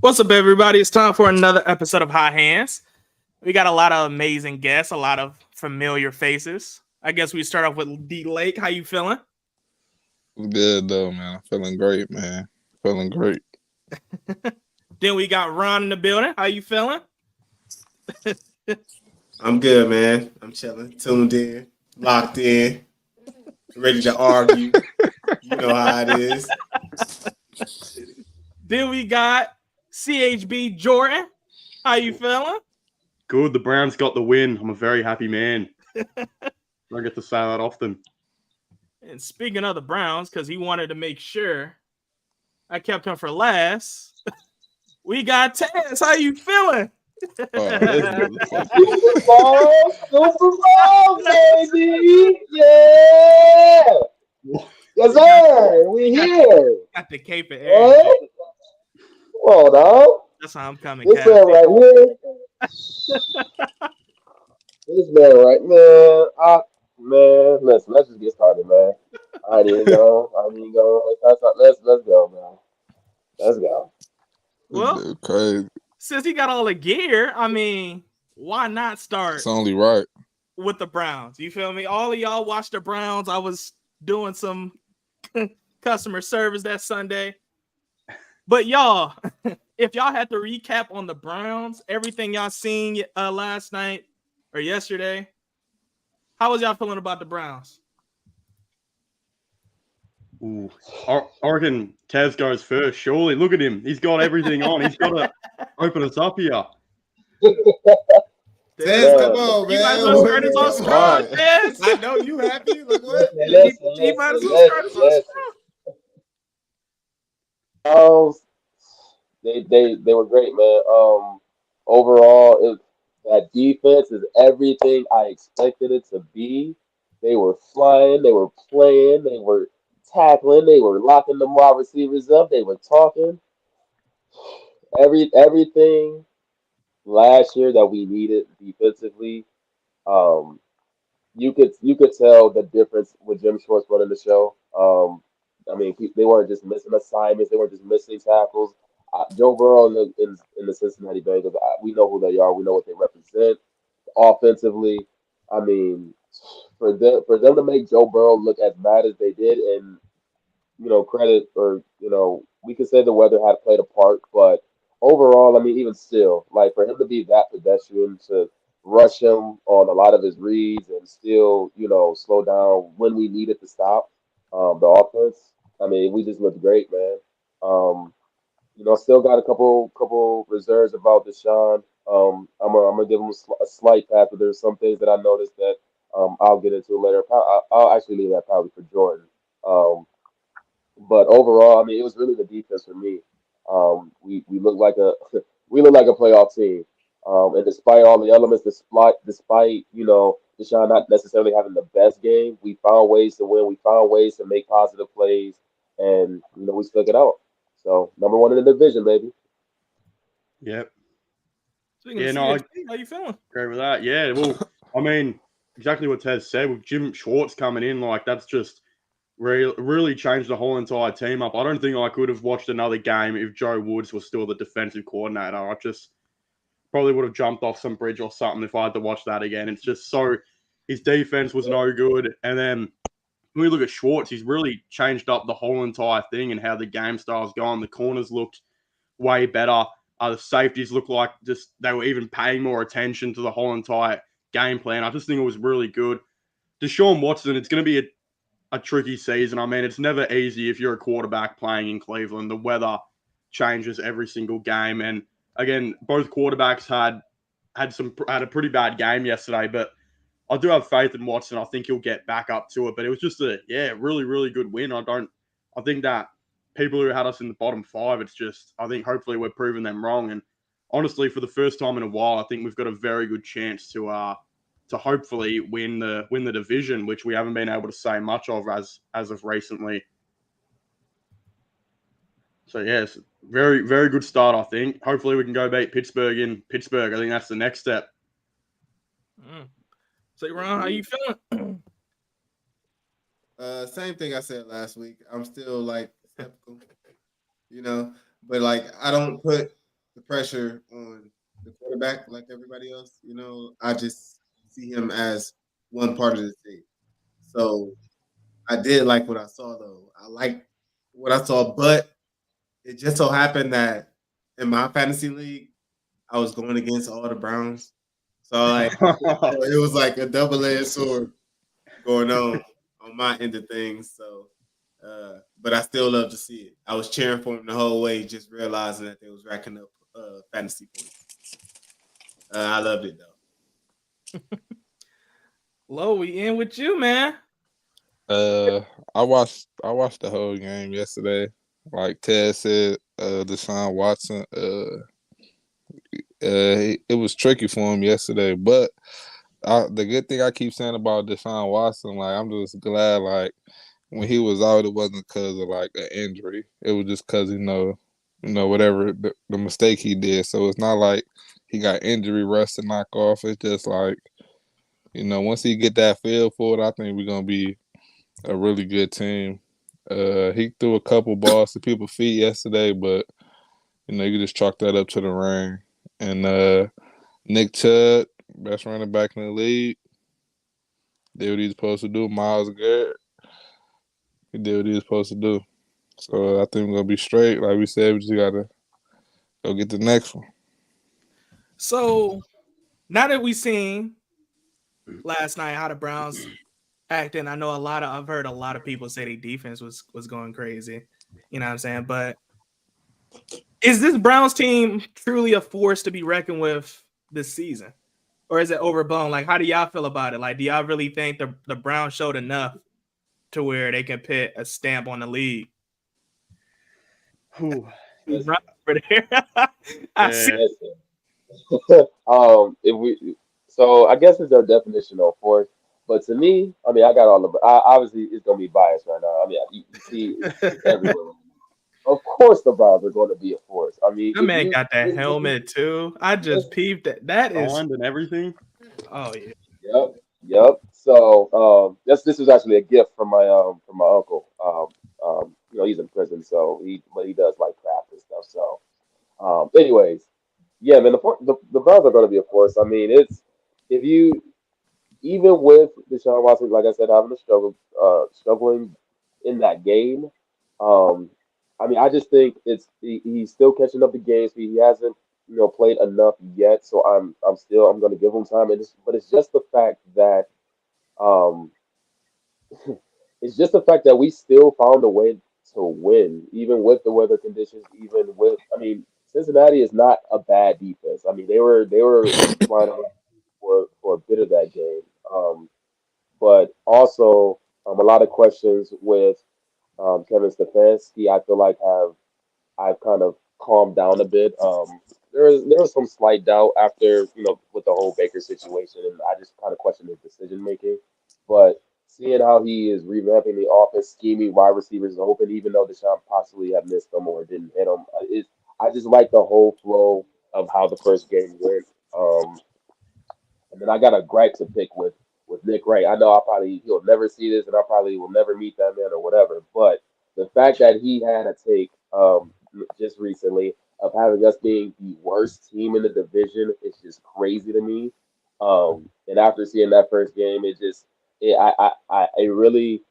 What's up, everybody? It's time for another episode of Hot Hands. We got a lot of amazing guests, a lot of familiar faces. I guess we start off with D Lake. How you feeling? Good though, man. I'm feeling great, man. Feeling great. Then we got Ron in the building. How you feeling? I'm good, man. I'm chilling, tuned in, locked in, ready to argue. You know how it is. Then we got CHB Jordan. How you feeling? Good. The Browns got the win. I'm a very happy man. I get to say that often. And speaking of the Browns, because he wanted to make sure I kept him for last, we got Taz. How you feeling? This motherfucker. Super Bowl, baby! Yeah! Yes, sir! We here! Got the cape and What? everything. Come on, dog. That's how I'm coming. This Cass. man right here. This man right, man, listen, let's just get started, man. I ain't even go. Let's go, man. Let's go. Well, Dude, crazy. since he got all the gear, I mean, why not start It's only right. with the Browns? You feel me? All of y'all watch the Browns. I was doing some customer service that Sunday. But y'all, if y'all had to recap on the Browns, everything y'all seen last night or yesterday, how was y'all feeling about the Browns? Ooh. I reckon Taz goes first. Surely, look at him. He's got everything on. He's got to open us up here. Tez, come on, You might man. as well start us off strong, Tez. I know you happy. Like what? He might as well start us off strong. They were great, man. Overall, that defense is everything I expected it to be. They were flying, they were playing, they were tackling, they were locking them wide receivers up, they were talking. Everything last year that we needed defensively. Um, you could tell the difference with Jim Schwartz running the show. I mean, they weren't just missing assignments; they weren't just missing tackles. Joe Burrow in the Cincinnati Bengals, we know who they are. We know what they represent offensively. I mean, for them to make Joe Burrow look as bad as they did, and credit or we could say the weather had played a part, but overall, I mean, even still, like for him to be that pedestrian to rush him on a lot of his reads and still, slow down when we needed to stop the offense. I mean, we just looked great, man. Um, still got a couple reserves about Deshaun. I'm gonna give him a slight pass, but there's some things that I noticed that I'll get into later. I'll actually leave that probably for Jordan. But overall, I mean, it was really the defense for me. We look like a we look like a playoff team. And despite all the elements, despite Deshaun not necessarily having the best game, we found ways to win. We found ways to make positive plays, and we stuck it out. So number one in the division, baby. Yep. Speaking Yeah, of no, I CHP, how you feeling? agree with that. Yeah, well, I mean, exactly what Taz said with Jim Schwartz coming in, like that's just really changed the whole entire team up. I don't think I could have watched another game if Joe Woods was still the defensive coordinator. I just probably would have jumped off some bridge or something if I had to watch that again. It's just so his defense was no good. And then when we look at Schwartz, he's really changed up the whole entire thing and how the game style's gone. The corners looked way better. The safeties looked like just they were even paying more attention to the whole entire game plan. I just think it was really good. Deshaun Watson, it's going to be a tricky season. I mean, it's never easy if you're a quarterback playing in Cleveland. The weather changes every single game. And again, both quarterbacks had a pretty bad game yesterday, but I do have faith in Watson. I think he'll get back up to it. But it was just really, really good win. I think that people who had us in the bottom five, I think hopefully we're proving them wrong. And honestly, for the first time in a while, I think we've got a very good chance to hopefully win the division, which we haven't been able to say much of as of recently. So yes, very, very good start, I think. Hopefully we can go beat Pittsburgh in Pittsburgh. I think that's the next step. So Ron, how you feeling? Same thing I said last week. I'm still like skeptical, but like I don't put the pressure on the quarterback like everybody else. I just see him as one part of the team. So I did like what I saw, though. I like what I saw, but it just so happened that in my fantasy league, I was going against all the Browns. So it was like a double-edged sword going on my end of things. So, but I still love to see it. I was cheering for him the whole way, just realizing that they was racking up fantasy points. I loved it though. Lo, we in with you, man. I watched the whole game yesterday. Like Ted said, Deshaun Watson, it was tricky for him yesterday. But the good thing I keep saying about Deshaun Watson, like I'm just glad, like when he was out, it wasn't because of like an injury. It was just because whatever the mistake he did. So it's not like he got injury rust to knock off. It's just like once he get that feel for it, I think we're gonna be a really good team. He threw a couple balls to people's feet yesterday, but you can just chalk that up to the rain. And Nick Chubb, best running back in the league, did what he's supposed to do. Myles Garrett, he did what he was supposed to do. So I think we're gonna be straight. Like we said, we just gotta go get the next one. So now that we seen last night how the Browns acting, I know I've heard a lot of people say the defense was going crazy. You know what I'm saying? But is this Browns team truly a force to be reckoned with this season? Or is it overblown? Like, how do y'all feel about it? Like, do y'all really think the Browns showed enough to where they can put a stamp on the league? I see. So I guess it's their definition of force. But to me, I mean, I got all the. Obviously, it's gonna be biased right now. I mean, you see, it's everywhere. Of course, the Browns are going to be a force. I mean, That man got that helmet too. I just peeped that. That is Garland and everything. Oh yeah. Yep. So this was actually a gift from my uncle. He's in prison, so he does like craft and stuff. So anyways, yeah, man, the Browns are going to be a force. I mean, it's if you even with Deshaun Watson, like I said, having a struggling in that game. Um, I mean, I just think he's still catching up the games. He hasn't played enough yet, so I'm going to give him time. But it's just the fact that um, it's just the fact that we still found a way to win, even with the weather conditions. Even with, I mean, Cincinnati is not a bad defense. I mean, they were flying around for a bit of that game. But also a lot of questions with Kevin Stefanski. I feel like I've kind of calmed down a bit. There was some slight doubt after with the whole Baker situation, and I just kind of questioned his decision making. But seeing how he is revamping the offense, scheming wide receivers open, even though Deshaun possibly had missed them or didn't hit them, I just like the whole flow of how the first game went. And then I got a gripe to pick with Nick Wright. I know he'll never see this, and I probably will never meet that man or whatever. But the fact that he had a take just recently of having us being the worst team in the division is just crazy to me. And after seeing that first game, it just it really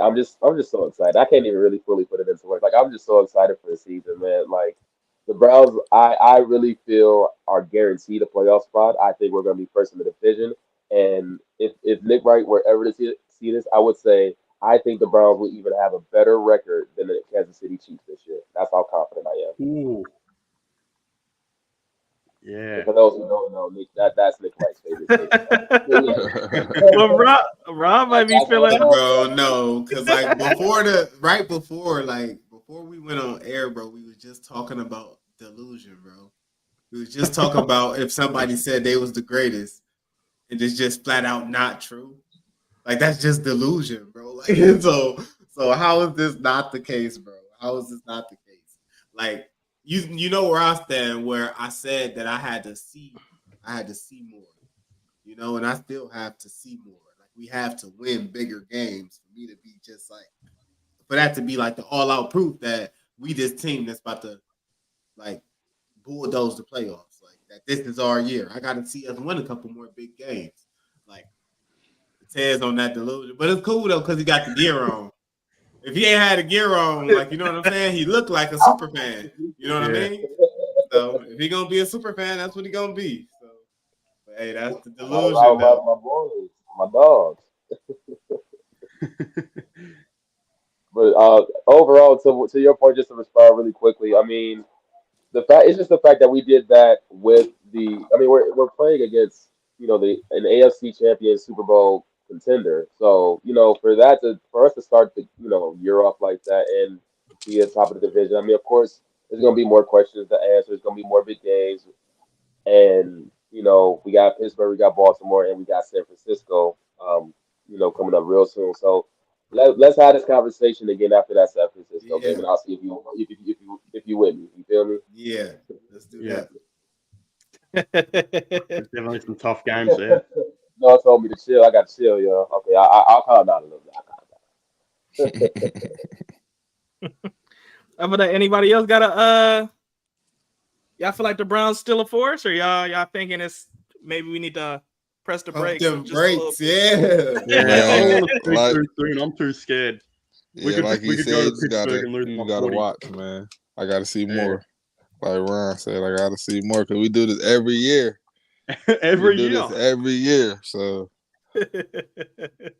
I'm just so excited. I can't even really fully put it into words. Like I'm just so excited for the season, man. Like the Browns, I really feel are guaranteed a playoff spot. I think we're going to be first in the division. And if Nick Wright were ever to see this, I would say I think the Browns will even have a better record than the Kansas City Chiefs this year. That's how confident I am. Ooh. Yeah. For those who don't know, that's Nick Wright's favorite thing. Well, Rob might be feeling. Bro, no, because like before we went on air, bro, we was just talking about delusion, bro. We was just talking about if somebody said they was the greatest, and it's just flat out not true. Like that's just delusion, bro. Like so how is this not the case, bro? How is this not the case? Like you know where I stand, where I said that I had to see more, and I still have to see more. Like we have to win bigger games for me to be just like for that to be like the all out proof that we this team that's about to like bulldoze the playoffs. Like that, this is our year. I got to see us win a couple more big games. Like Ted's on that delusion, but it's cool though because he got the gear on. If he ain't had a gear on, like you know what I'm saying, he looked like a super fan. You know what I mean? So if he gonna be a super fan, that's what he gonna be. So, but hey, that's the delusion though. My boys, my dogs. But overall, to your point, just to respond really quickly, I mean, it's just the fact that we did that with I mean, we're playing against an AFC champion Super Bowl contender. So for us to start the year off like that and be at top of the division. I mean, of course, there's gonna be more questions to answer. There's gonna be more big games, and we got Pittsburgh, we got Baltimore, and we got San Francisco. Coming up real soon. So let's have this conversation again after that San Francisco game, and I'll see if you with me. You feel me? Yeah, let's do that. There's definitely some tough games there. No, told me to chill. I got to chill, yo. Okay, I'll calm down a little bit. But anybody else got a y'all feel like the Browns still a force, or y'all thinking it's maybe we need to press the brakes? Yeah. I don't want to speak too soon. I'm too scared. We could go to Pittsburgh and lose. You gotta watch, man. I gotta see more. Like Ron said, I gotta see more because we do this every year. Every year. So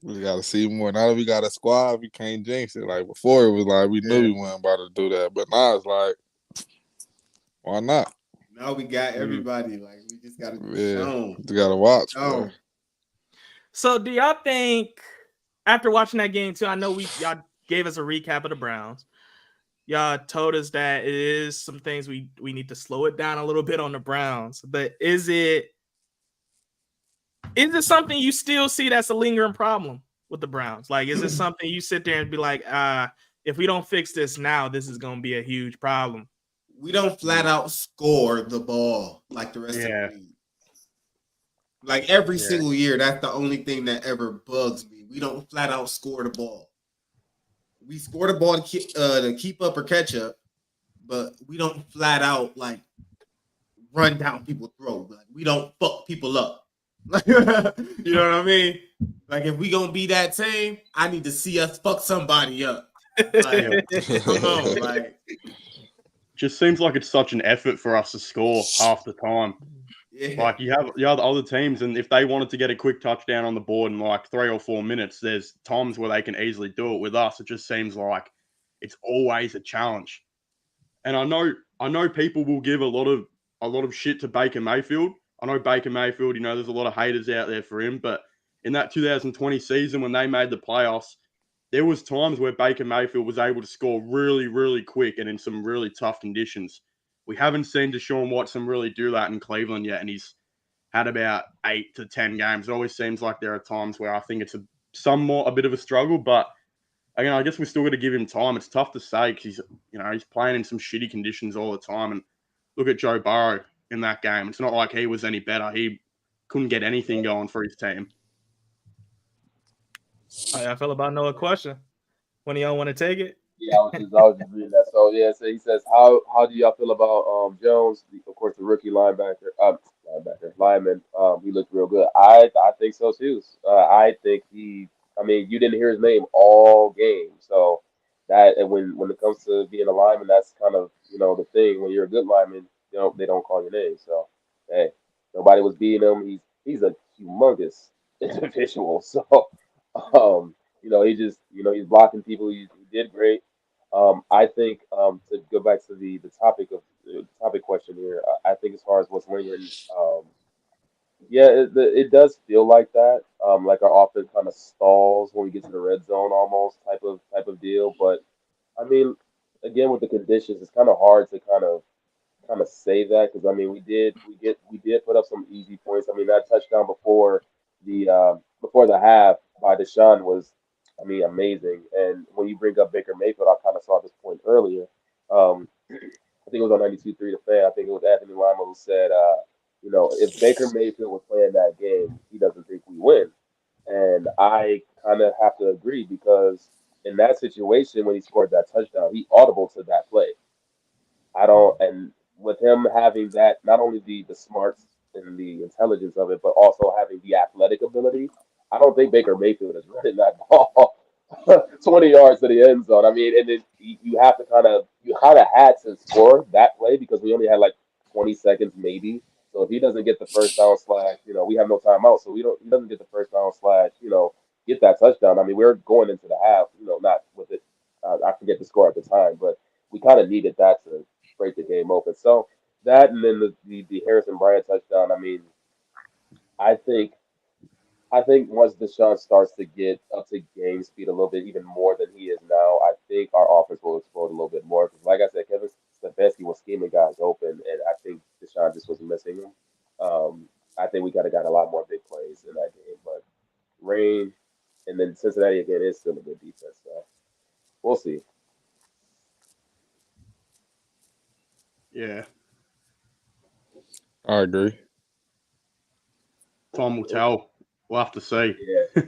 we gotta see more. Now that we got a squad, we can't jinx it. Like before, it was like we knew we weren't about to do that, but now it's like, why not? Now we got everybody. Like we just gotta show. You gotta watch. Bro. So do y'all think after watching that game too? I know y'all gave us a recap of the Browns. Y'all told us that it is some things we need to slow it down a little bit on the Browns. But is it something you still see that's a lingering problem with the Browns? Like, is it something you sit there and be like, if we don't fix this now, this is going to be a huge problem? We don't flat out score the ball like the rest of the league. Like every single year, that's the only thing that ever bugs me. We don't flat out score the ball. We score the ball to keep up or catch up, but we don't flat out like run down people's throat. Like we don't fuck people up. You know what I mean? Like if we gonna be that team, I need to see us fuck somebody up. Like, come on, like. Just seems like it's such an effort for us to score half the time. Yeah. Like you have the other teams, and if they wanted to get a quick touchdown on the board in like 3 or 4 minutes, there's times where they can easily do it. With us, it just seems like it's always a challenge. And I know people will give a lot of shit to Baker Mayfield. I know Baker Mayfield, there's a lot of haters out there for him, but in that 2020 season when they made the playoffs, there was times where Baker Mayfield was able to score really, really quick and in some really tough conditions. We haven't seen Deshaun Watson really do that in Cleveland yet, and he's had about 8 to 10 games. It always seems like there are times where I think it's a bit of a struggle, but again, I guess we still got to give him time. It's tough to say because he's playing in some shitty conditions all the time. And look at Joe Burrow in that game. It's not like he was any better. He couldn't get anything going for his team. I feel about no question. When do y'all want to take it? Yeah, I was just reading that. So he says, how do y'all feel about Jones? Of course, the rookie lineman. He looked real good. I think so too. I think you didn't hear his name all game. So that, and when it comes to being a lineman, that's kind of the thing. When you're a good lineman, they don't call your name. So hey, nobody was beating him. He's a humongous individual. So he's blocking people. He did great. I think to go back to the topic question here, I think as far as what's lingering, it does feel like that. Like our offense kind of stalls when we get to the red zone, almost type of deal. But I mean, again, with the conditions, it's kind of hard to kind of say that because I mean, we did put up some easy points. I mean, that touchdown before the half by Deshaun was, amazing. And when you bring up Baker Mayfield, I kind of saw this point earlier. I think it was on 92.3 The Fan. I think it was Anthony Lima who said, if Baker Mayfield was playing that game, he doesn't think we win. And I kind of have to agree because in that situation, when he scored that touchdown, he audible to that play. with him having that, not only the smarts and the intelligence of it, but also having the athletic ability, I don't think Baker Mayfield is running that ball 20 yards to the end zone. I mean, and then you have to you kind of had to score that play because we only had like 20 seconds maybe. So if he doesn't get the first down slash, we have no timeout, so he doesn't get the first down slash, get that touchdown. I mean, we're going into the half, not with it. I forget the score at the time, but we kind of needed that to break the game open. So that, and then the Harrison Bryant touchdown. I mean, I think I think once Deshaun starts to get up to game speed a little bit, even more than he is now, I think our offense will explode a little bit more. Because, like I said, Kevin Stefanski was scheming guys open, and I think Deshaun just was missing them. I think we could have got a lot more big plays in that game. But Rain, and then Cincinnati again is still a good defense. So we'll see. Yeah, I agree. time will tell. We'll have to see. Yeah.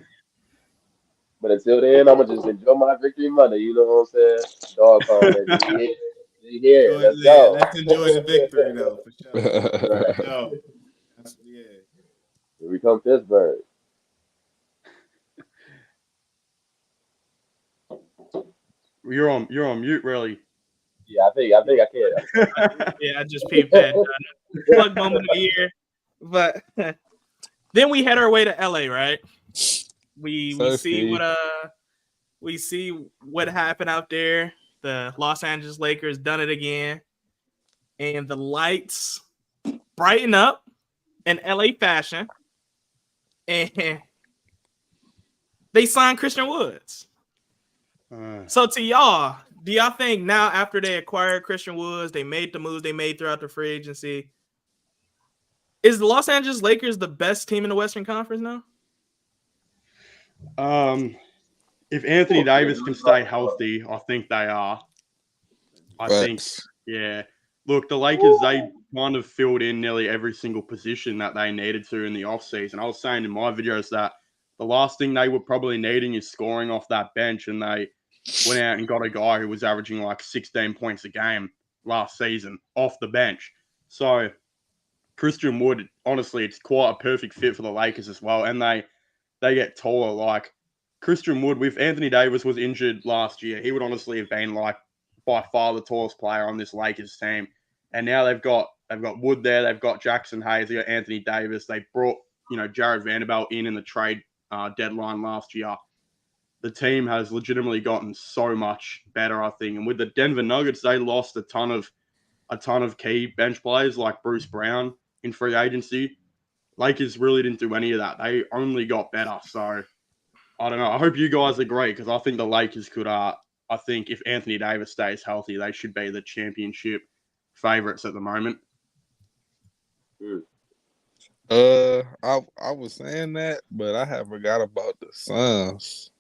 But until then, I'm gonna just enjoy my victory Monday. You know what I'm saying? Dog pound, baby. Yeah, let's go. Let's enjoy the victory though, for sure. Right. No, yeah. Here we come, Pittsburgh. You're on mute, really. Yeah, I think I can. Yeah, I just peeped that. Plug moment of the year. But then we head our way to LA, right? We see what happened out there. The Los Angeles Lakers done it again. And the lights brighten up in LA fashion. And they signed Christian Woods. So to y'all, do y'all think now after they acquired Christian Woods, they made the moves they made throughout the free agency, is the Los Angeles Lakers the best team in the Western Conference now? If Anthony Davis can stay healthy, I think they are. I think, yeah. Look, the Lakers, they kind of filled in nearly every single position that they needed to in the offseason. I was saying in my videos that the last thing they were probably needing is scoring off that bench, and they went out and got a guy who was averaging like 16 points a game last season off the bench. So Christian Wood, honestly, it's quite a perfect fit for the Lakers as well. And they get taller. Like Christian Wood, with Anthony Davis was injured last year, he would honestly have been like by far the tallest player on this Lakers team. And now they've got Wood there, they've got Jackson Hayes, they got Anthony Davis. They brought Jared Vanderbilt in the trade deadline last year. The team has legitimately gotten so much better, I think. And with the Denver Nuggets, they lost a ton of key bench players like Bruce Brown in free agency. Lakers really didn't do any of that. They only got better. So I don't know. I hope you guys agree because I think the Lakers could. I think if Anthony Davis stays healthy, they should be the championship favorites at the moment. I was saying that, but I had forgot about the Suns.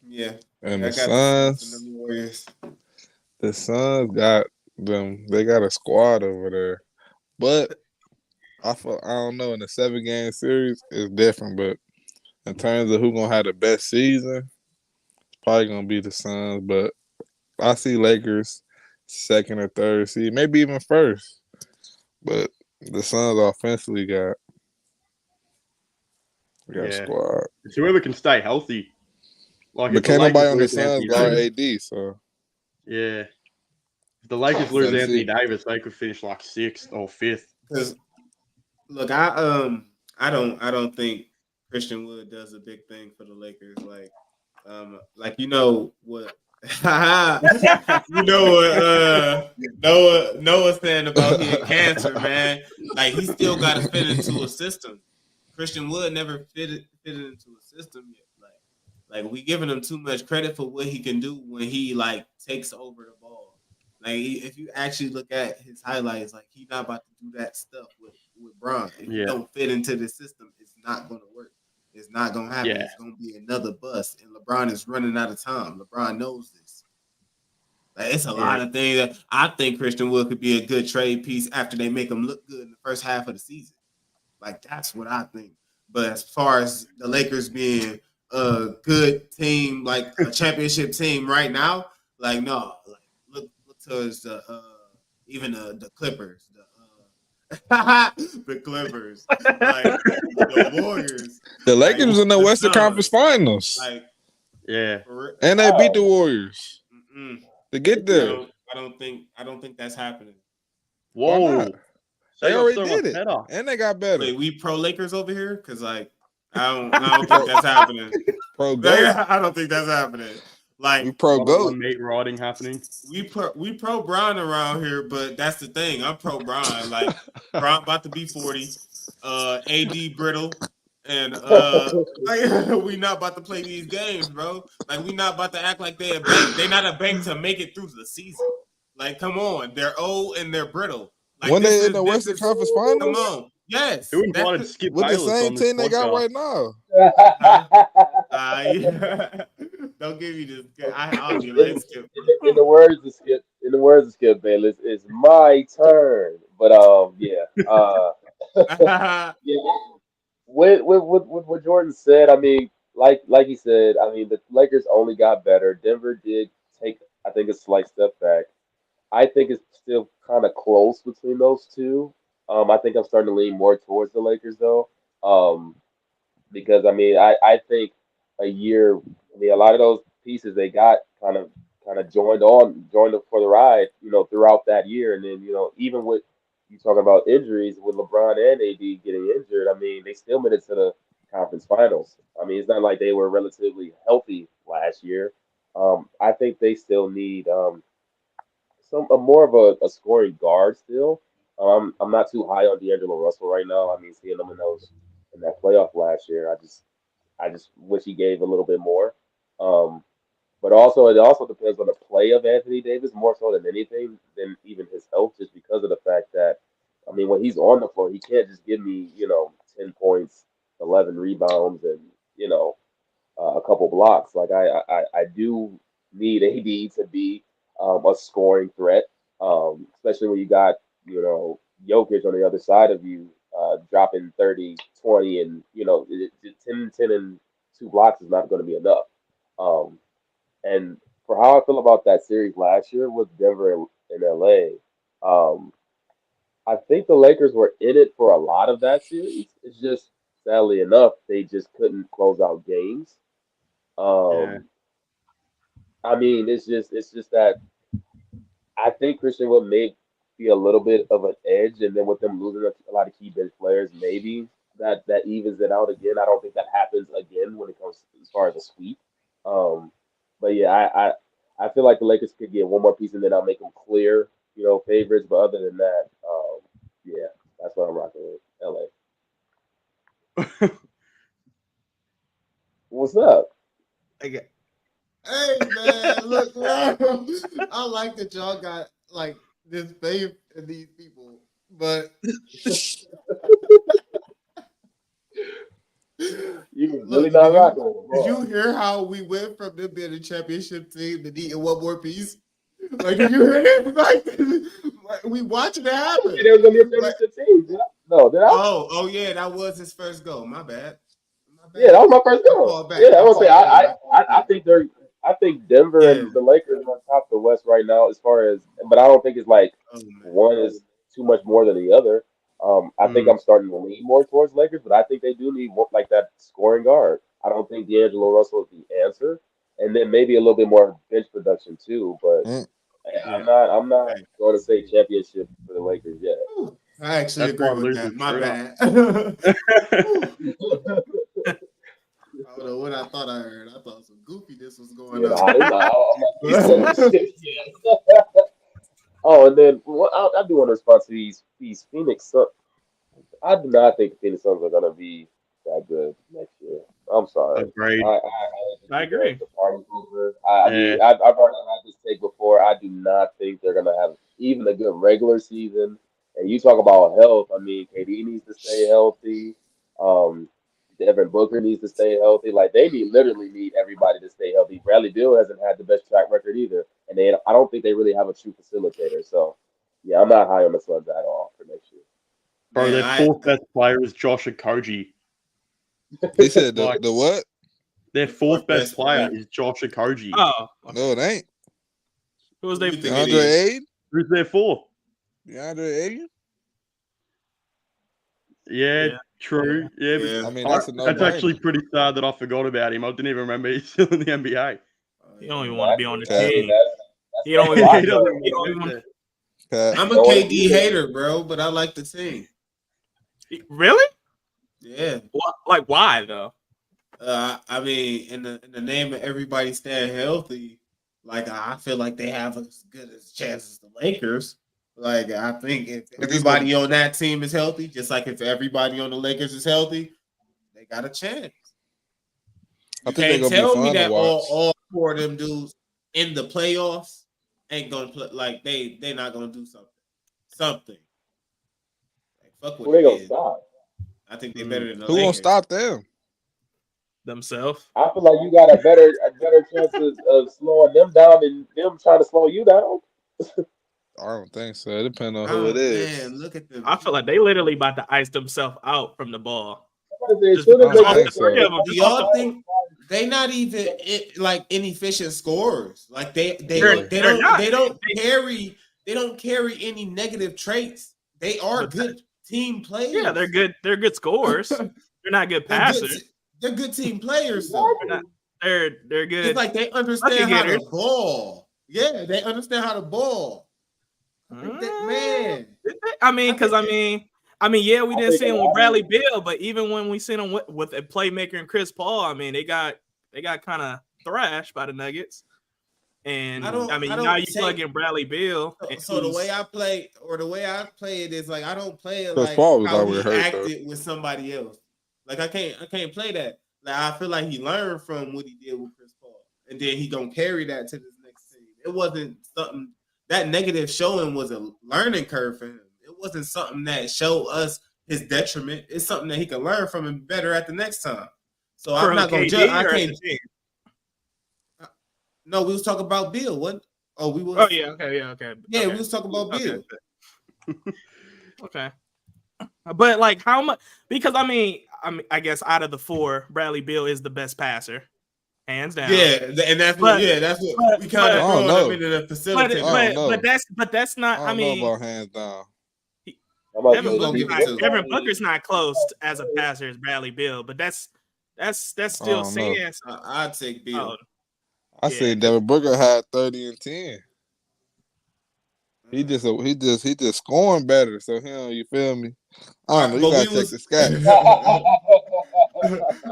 Yeah. And I the got Suns, the Warriors. the Suns got them. They got a squad over there, but I don't know. In the 7-game series, it's different. But in terms of who gonna have the best season, it's probably gonna be the Suns. But I see Lakers second or third seed, maybe even first. But the Suns offensively got a squad. It's whoever can stay healthy. Like, But can't nobody on the Suns guard AD, so yeah. If the Lakers lose Anthony Davis, they could finish like 6th or 5th. Because look, I don't think Christian Wood does a big thing for the Lakers. Like you know what Noah's saying about he had cancer, man. Like he still got to fit into a system. Christian Wood never fitted into a system yet. Like we giving him too much credit for what he can do when he like takes over the ball. Like if you actually look at his highlights, like he's not about to do that stuff with Bron. If you don't fit into the system, it's not going to work. It's not going to happen. Yeah. It's going to be another bust. And LeBron is running out of time. LeBron knows this. Like it's a lot of things that I think Christian Wood could be a good trade piece after they make him look good in the first half of the season. Like that's what I think. But as far as the Lakers being a good team, like a championship team right now, like no, like look towards even the Clippers. The Clippers, like the Warriors. The Lakers was in the Western Suns. Conference Finals. Like, Yeah. And they beat the Warriors to get there. I don't think that's happening. Why Whoa. not? They They got already so did much it. better. And they got better. Wait, we pro Lakers over here? Because like I don't think that's happening. Pro GOAT. I don't think that's happening. Like We pro GOAT. Meat riding happening. we pro Bron around here, but that's the thing. I'm pro Bron. Like Bron about to be 40. AD brittle. And like, we not about to play these games, bro. Like we not about to act like they're a bank. They're not a bank to make it through the season. Like, come on, they're old and they're brittle. Like, When they in the Western Conference Finals? Come on, yes. Who invited Skip With the Bayless same on this team they got podcast? right now. Yeah. Don't give me this. I'll be like Skip. In the words of Skip Bayless, it's my turn. But yeah. Yeah. With what Jordan said, I mean, like he said, I mean, the Lakers only got better. Denver did take, I think, a slight step back. I think it's still kind of close between those two. I think I'm starting to lean more towards the Lakers though, because I mean, I think a year, I mean, a lot of those pieces they got kind of joined up for the ride, throughout that year, and then even with you talking about injuries with LeBron and AD getting injured, I mean, they still made it to the conference finals. I mean, it's not like they were relatively healthy last year. I think they still need more of a scoring guard still. I'm not too high on D'Angelo Russell right now. I mean, seeing him in that playoff last year, I just wish he gave a little bit more. Um, but also, it also depends on the play of Anthony Davis more so than anything, than even his health, just because of the fact that, I mean, when he's on the floor, he can't just give me, 10 points, 11 rebounds, and, a couple blocks. Like, I do need AD to be a scoring threat, especially when you got, Jokic on the other side of you, dropping 30, 20, and, 10 and 2 blocks is not going to be enough. Um, and for how I feel about that series last year with Denver and LA, um, I think the Lakers were in it for a lot of that series. It's just sadly enough they just couldn't close out games. Yeah. Um, I mean, it's just that I think Christian Wood may be a little bit of an edge, and then with them losing a lot of key bench players, maybe that evens it out again. I don't think that happens again when it comes as far as a sweep. Um, but yeah, I feel like the Lakers could get one more piece, and then I'll make them clear, favorites. But other than that, yeah, that's what I'm rocking with. LA. What's up? Okay. Hey man, look, bro. I like that y'all got like this faith in these people, but You look, really not rocking with them, did huh? you hear how we went from them being a championship team to needing one more piece? Like, did you hear it? Like, we watching it happen. They was gonna be a Like, championship team. No, did I? oh yeah, that was his first goal. My bad. Yeah, that was my first I goal. fall back. Yeah, I I would say fall back. I think Denver Yeah. and the Lakers are on top of the West right now as far as, but I don't think it's like Oh man. one is too much more than the other. I think I'm starting to lean more towards Lakers, but I think they do need more, like that scoring guard. I don't think D'Angelo Russell is the answer, and then maybe a little bit more bench production too. But Mm. I'm not going to say championship for the Lakers yet. I actually That's agree why with losers that. My screw bad. I don't know what I thought I heard. I thought some goofiness was going Yeah, on. I didn't know. I'm not yeah. Oh, and then I do want to respond to these Phoenix Suns. I do not think the Phoenix Suns are going to be that good next year. I'm sorry. Agreed. I agree. The party pooper. I Yeah. mean, I've already had this take before. I do not think they're going to have even a good regular season. And you talk about health. I mean, KD needs to stay healthy. Um, Devin Booker needs to stay healthy. Like they literally need everybody to stay healthy. Bradley Beal hasn't had the best track record either, and I don't think they really have a true facilitator. So, yeah, I'm not high on the Suns at all for next year. Bro, Man, their fourth best player is Josh Okogie. He said Like- the what? Their fourth best best player player. is Josh Okogie. Oh, No, it ain't. who was Who they? you think it DeAndre is? Ayton? Who's their fourth? DeAndre Ayton? Yeah, Yeah. true. Yeah, but Yeah. I mean, that's a that's no-brainer. actually pretty sad that I forgot about him. I didn't even remember he's still in the NBA. He don't even want to be on the Exactly. team. That's He don't what even. I He He doesn't know. don't want to even. be there. Pat, I'm a Don't wanna KD be there. hater, bro, but I like the team. Really? Yeah. Like why though? I mean, in the name of everybody staying healthy, like I feel like they have as good a chance as the Lakers. Like I think if It's just gonna- everybody on that team is healthy, just like if everybody on the Lakers is healthy, they got a chance. I You think they're can't gonna be tell me fun to that watch. all four of them dudes in the playoffs ain't gonna play. Like they not gonna do something. Like fuck Who what they it gonna is. stop? I think they better than the Who gonna Lakers. stop them? Themselves. I feel like you got a better chance of slowing them down than them trying to slow you down. I don't think so. It depends on who it is. Man, look at them. I feel like they literally about to ice themselves out from the ball. Somebody said, Just as soon as because they I get think so. there, Yeah, but Do y'all think they not even like inefficient scorers? Like they They're not. they don't carry any negative traits. They are But good team players. Yeah, they're good. They're good scorers. They're not good They're passers. they're good team players though. They're good. It's like they understand how to getters. ball. Yeah, they understand how to ball. Man, I mean, because yeah, we didn't think see him a with lot Bradley of- Beal, but even when we seen him with a playmaker and Chris Paul, I mean, they got kind of thrashed by the Nuggets. And I don't now you take- plug in Bradley Beal. So the way I play it is like I don't play it Chris like Paul was how already he hurt, acted with somebody else. Like I can't play that. Like I feel like he learned from what he did with Chris Paul, and then he gonna carry that to this next team. It wasn't something that negative showing was a learning curve for him. It wasn't something that showed us his detriment. It's something that he can learn from and better at the next time. So I'm not gonna judge. I can't. No, we was talking about Bill. What? Oh, we was. Oh yeah, okay. Yeah, we was talking about Bill. Okay. But like how much? Because I mean, I guess out of the four, Bradley Beal is the best passer, hands down. Yeah, and that's what we kind of I throwing don't him know. into the facility. But that's not. I don't know about hands down. I'm about to Devin say, Booker- Steve- Devin Booker's not close as a passer as Bradley Beal, but that's still don't saying. I'd take Bill. Oh, I Yeah, said Devin Booker had 30 and 10. He just scoring better. So you feel me? I don't know. You But gotta we check was- the stats.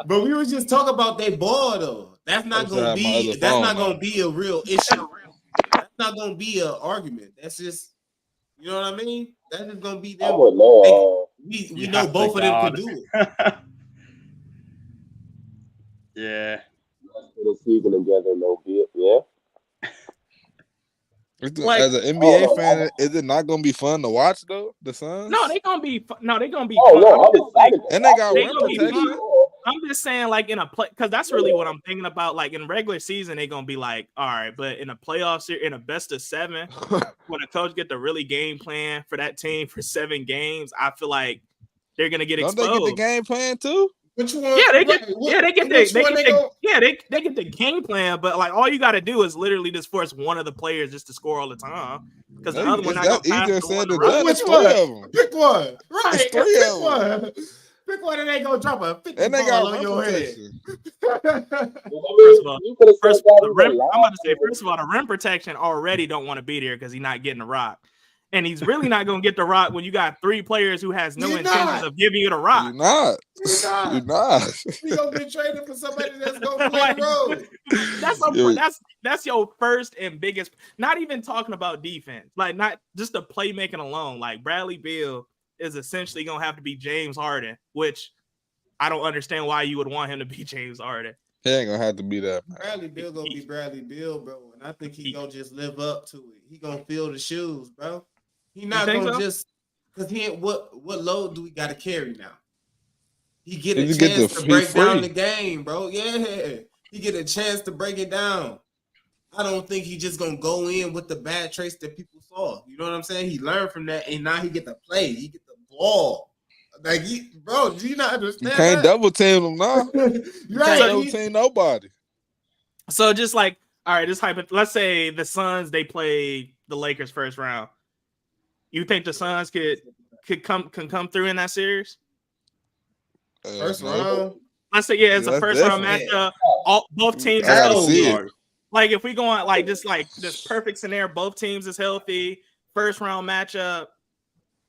But we was just talking about they ball though. That's not I just had gonna my be. other That's phone not gonna on. be a real issue. That's not gonna be an argument. That's just, you know what I mean. That's just gonna be I them. would know. We You know have to both of them guard. can do it. Yeah. Let's put a season together, no Bill. Yeah. Like- As an NBA fan, is it not gonna be fun to watch though? The Suns? no, they gonna be. No, they gonna be. Oh fun. no, I'm I'm just like- excited. And they got They rim gonna be protection. fun. I'm just saying, like in a play, because that's really what I'm thinking about. Like in regular season, they gonna be like, all right, but in a playoff series, in a best of 7, when a coach get to really game plan for that team for 7 games, I feel like they're gonna get Don't exposed. they get the game plan too? Which one? Yeah, they get. What- Yeah, they get which the. one they go? They get the game plan, but like all you got to do is literally just force one of the players just to score all the time, because the other one not gonna That's pass easier the said one than to run. done. Which It's one? 3 of them. Pick one. Right. It's 3 Pick of one. Pick one and they gonna drop a 50 And they ball got on rim your head. protection. First of all, you could have said First, that the in rim, the I'm about to say, last first of all, the rim protection already don't want to be there because he's not getting the rock. And he's really not going to get the rock when you got 3 players who has no You're intentions not. of giving you the rock. You're not. You're not. You're not. We gonna be trading for somebody that's gonna play Like, the road. Yeah. That's your first and biggest. Not even talking about defense, like not just the playmaking alone. Like Bradley Beal is essentially going to have to be James Harden, which I don't understand why you would want him to be James Harden. He ain't gonna have to be that. Man. Bradley Bill gonna be Bradley Bill, bro, and I think he gonna just live up to it. He gonna feel the shoes, bro. He not think gonna so? just because he ain't what load do we got to carry now? He get He a just get chance the- to he break down free. the game, bro. Yeah, he get a chance to break it down. I don't think he just gonna go in with the bad traits that people saw. You know what I'm saying? He learned from that, and now he get to play. He get the ball. Like, bro, do you not understand? You can't double team him now. You're You can't right. double team nobody. So just like, all right, let's say the Suns, they play the Lakers first round. You think the Suns can come through in that series? First No. round. Let's say it's a That's first round different. matchup. Both teams I is gotta healthy. see it. Like if we going like this perfect scenario, both teams is healthy. First round matchup.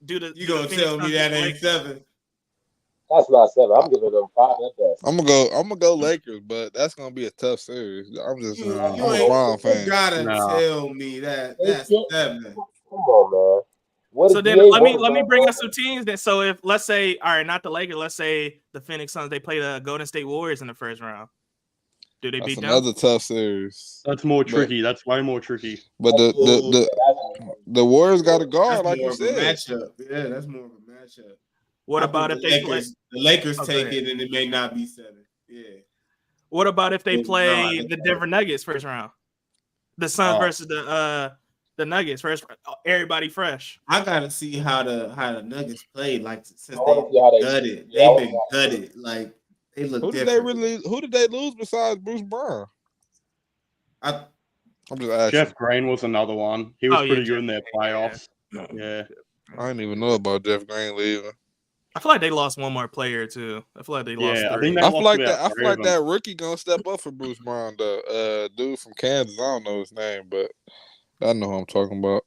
You gonna tell me that ain't 7? That's not 7. I'm giving them 5 at best. I'm gonna go Lakers, but that's gonna be a tough series. I'm a Bron fan. You gotta Nah. tell me that that's 7. Come on, man. What So if then DA let me voted bring for us some teams then. So if let's say, all right, not the Lakers, let's say the Phoenix Suns, they play the Golden State Warriors in the first round. Do they That's beat them? another tough series. That's more tricky. That's way more tricky. But the Warriors got a guard, That's like more you of a said. matchup. Yeah, that's more of a matchup. What I about if think they play? The Lakers Oh, go take ahead. it and it may not be 7. Yeah. What about if they Yeah, play no, the Denver Nuggets first round? The Suns versus the Nuggets first. Everybody fresh. I gotta see how the Nuggets played. Like since I wanna see how they they- gutted, yeah, I they've been gutted. Like they look Who did different. Who did they lose besides Bruce Brown? I I'm just asking. Jeff Green was another one. He was Oh, yeah, pretty good Jeff in their Green, playoffs. Yeah. I didn't even know about Jeff Green leaving. I feel like they lost one more player too. I feel like they lost Yeah, I 3. think they I lost feel like about that. I three feel of like them. that rookie gonna step up for Bruce Brown. The dude from Kansas. I don't know his name, but I know who I'm talking about.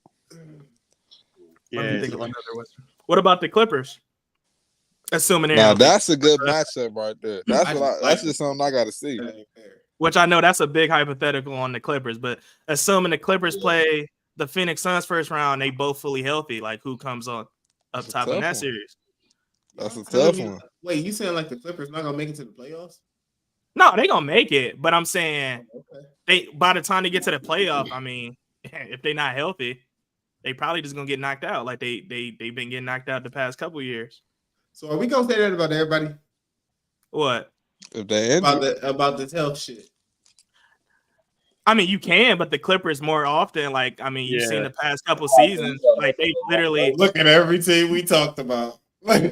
Yeah, Let me think of another Western. What about the Clippers? Assuming they're Now healthy. that's a good matchup right there. That's just something I gotta see. Which I know that's a big hypothetical on the Clippers, but assuming the Clippers play the Phoenix Suns first round, they both fully healthy. Like who comes on up That's a top in tough that one. series? That's a tough one. Wait, you saying like the Clippers not gonna make it to the playoffs? No, they gonna make it, but I'm saying Okay. they by the time they get to the playoff, I mean, if they're not healthy, they probably just gonna get knocked out. Like they've been getting knocked out the past couple years. So are we gonna say that about everybody? What? If they injured, About this health shit? I mean, you can, but the Clippers more often, like, I mean, you've seen Yeah. the past couple seasons, like they literally Look at every team we talked about.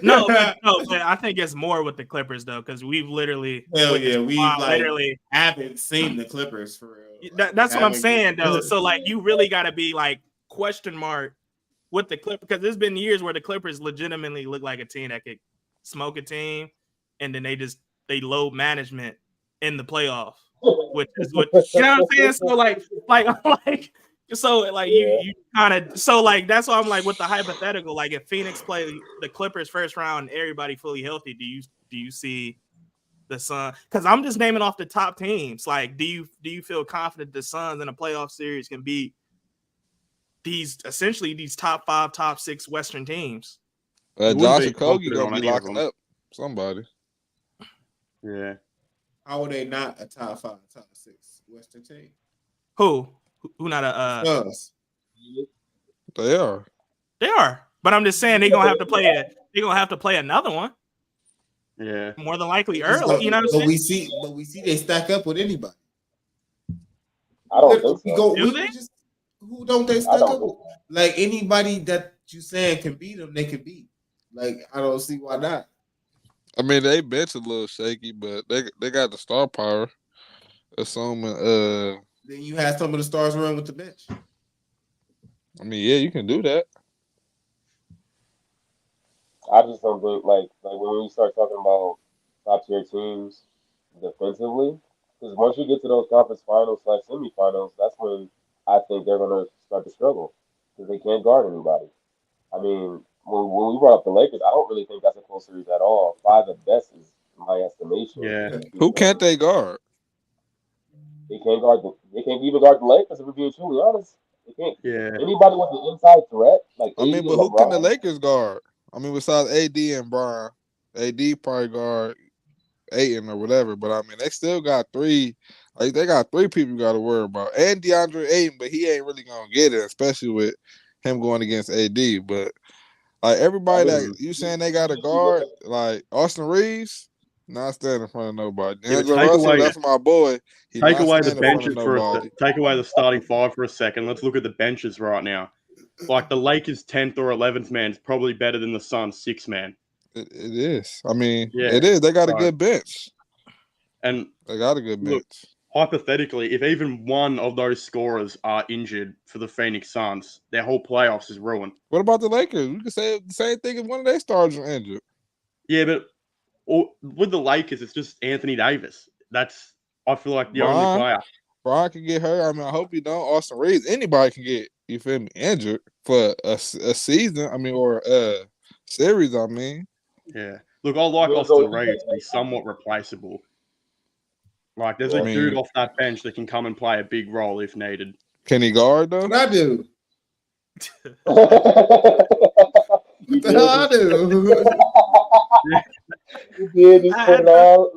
no, but I think it's more with the Clippers though, because we've literally Hell yeah, we like literally haven't seen the Clippers for real. that's what I'm saying though. So like you really gotta be like question mark with the Clippers because there's been years where the Clippers legitimately look like a team that could smoke a team, and then they load management in the playoff, which is what you know what I'm saying. So you kind of so like that's why I'm like with the hypothetical. Like if Phoenix play the Clippers first round, and everybody fully healthy, do you see the Suns? Because I'm just naming off the top teams. Like, do you feel confident the Suns in a playoff series can beat these top 5, top 6 Western teams? Josh and Kogi confident on gonna be any of locking them. up somebody. Yeah. How are they not a top 5, top 6 Western team? Who not a Suns. They are. They are, but I'm just saying they're gonna have to play another one. Yeah. More than likely early. You know what I'm But saying? we see they stack up with anybody. I don't think so. Do they? Who don't they stack up with? Like anybody that you saying can beat them, they can beat. Like I don't see why not. I mean, they bench a little shaky, but they got the star power. Assuming, Then you have some of the stars run with the bench. I mean, yeah, you can do that. I just don't think like when we start talking about top tier teams defensively, because once you get to those conference finals / semifinals, that's when I think they're gonna start to struggle because they can't guard anybody. I mean, when we brought up the Lakers, I don't really think that's a close series at all. 5 at best is my estimation. Yeah. Who can't they guard? They can't guard. They can't even guard the Lakers. If we're being truly honest, they can't. Yeah. Anybody with an inside threat like I mean, AD but and who can the LeBron, Lakers guard? I mean, besides AD and Brian, AD probably guard Ayton or whatever. But I mean, they still got 3. Like they got 3 people you got to worry about, and DeAndre Ayton, but he ain't really gonna get it, especially with him going against AD. But like everybody that you saying they got a guard, like Austin Reeves, not standing in front of nobody. Yeah, but D'Angelo take Russell, away- that's my boy. He Take not away the standing in front of benches for nobody. take away the starting 5 for a second. Let's look at the benches right now. Like the Lakers' 10th or 11th man is probably better than the Suns' 6th man. It is. I mean, Yeah. it is. They got a Right. good bench. And They got a good Look, bench. hypothetically, if even one of those scorers are injured for the Phoenix Suns, their whole playoffs is ruined. What about the Lakers? We could say the same thing if one of their stars are injured. Yeah, but or with the Lakers, it's just Anthony Davis. That's I feel like the only Bron, player. Bron can get hurt. I mean, I hope he don't. Austin Reeves, anybody can get, you feel me, injured for a season. I mean, or a series. I mean, Yeah. Look, I like Austin Reeves, but he's somewhat replaceable. Like, there's a dude off that bench that can come and play a big role if needed. can he guard though? What I do? You What the hell I do? did just put it all.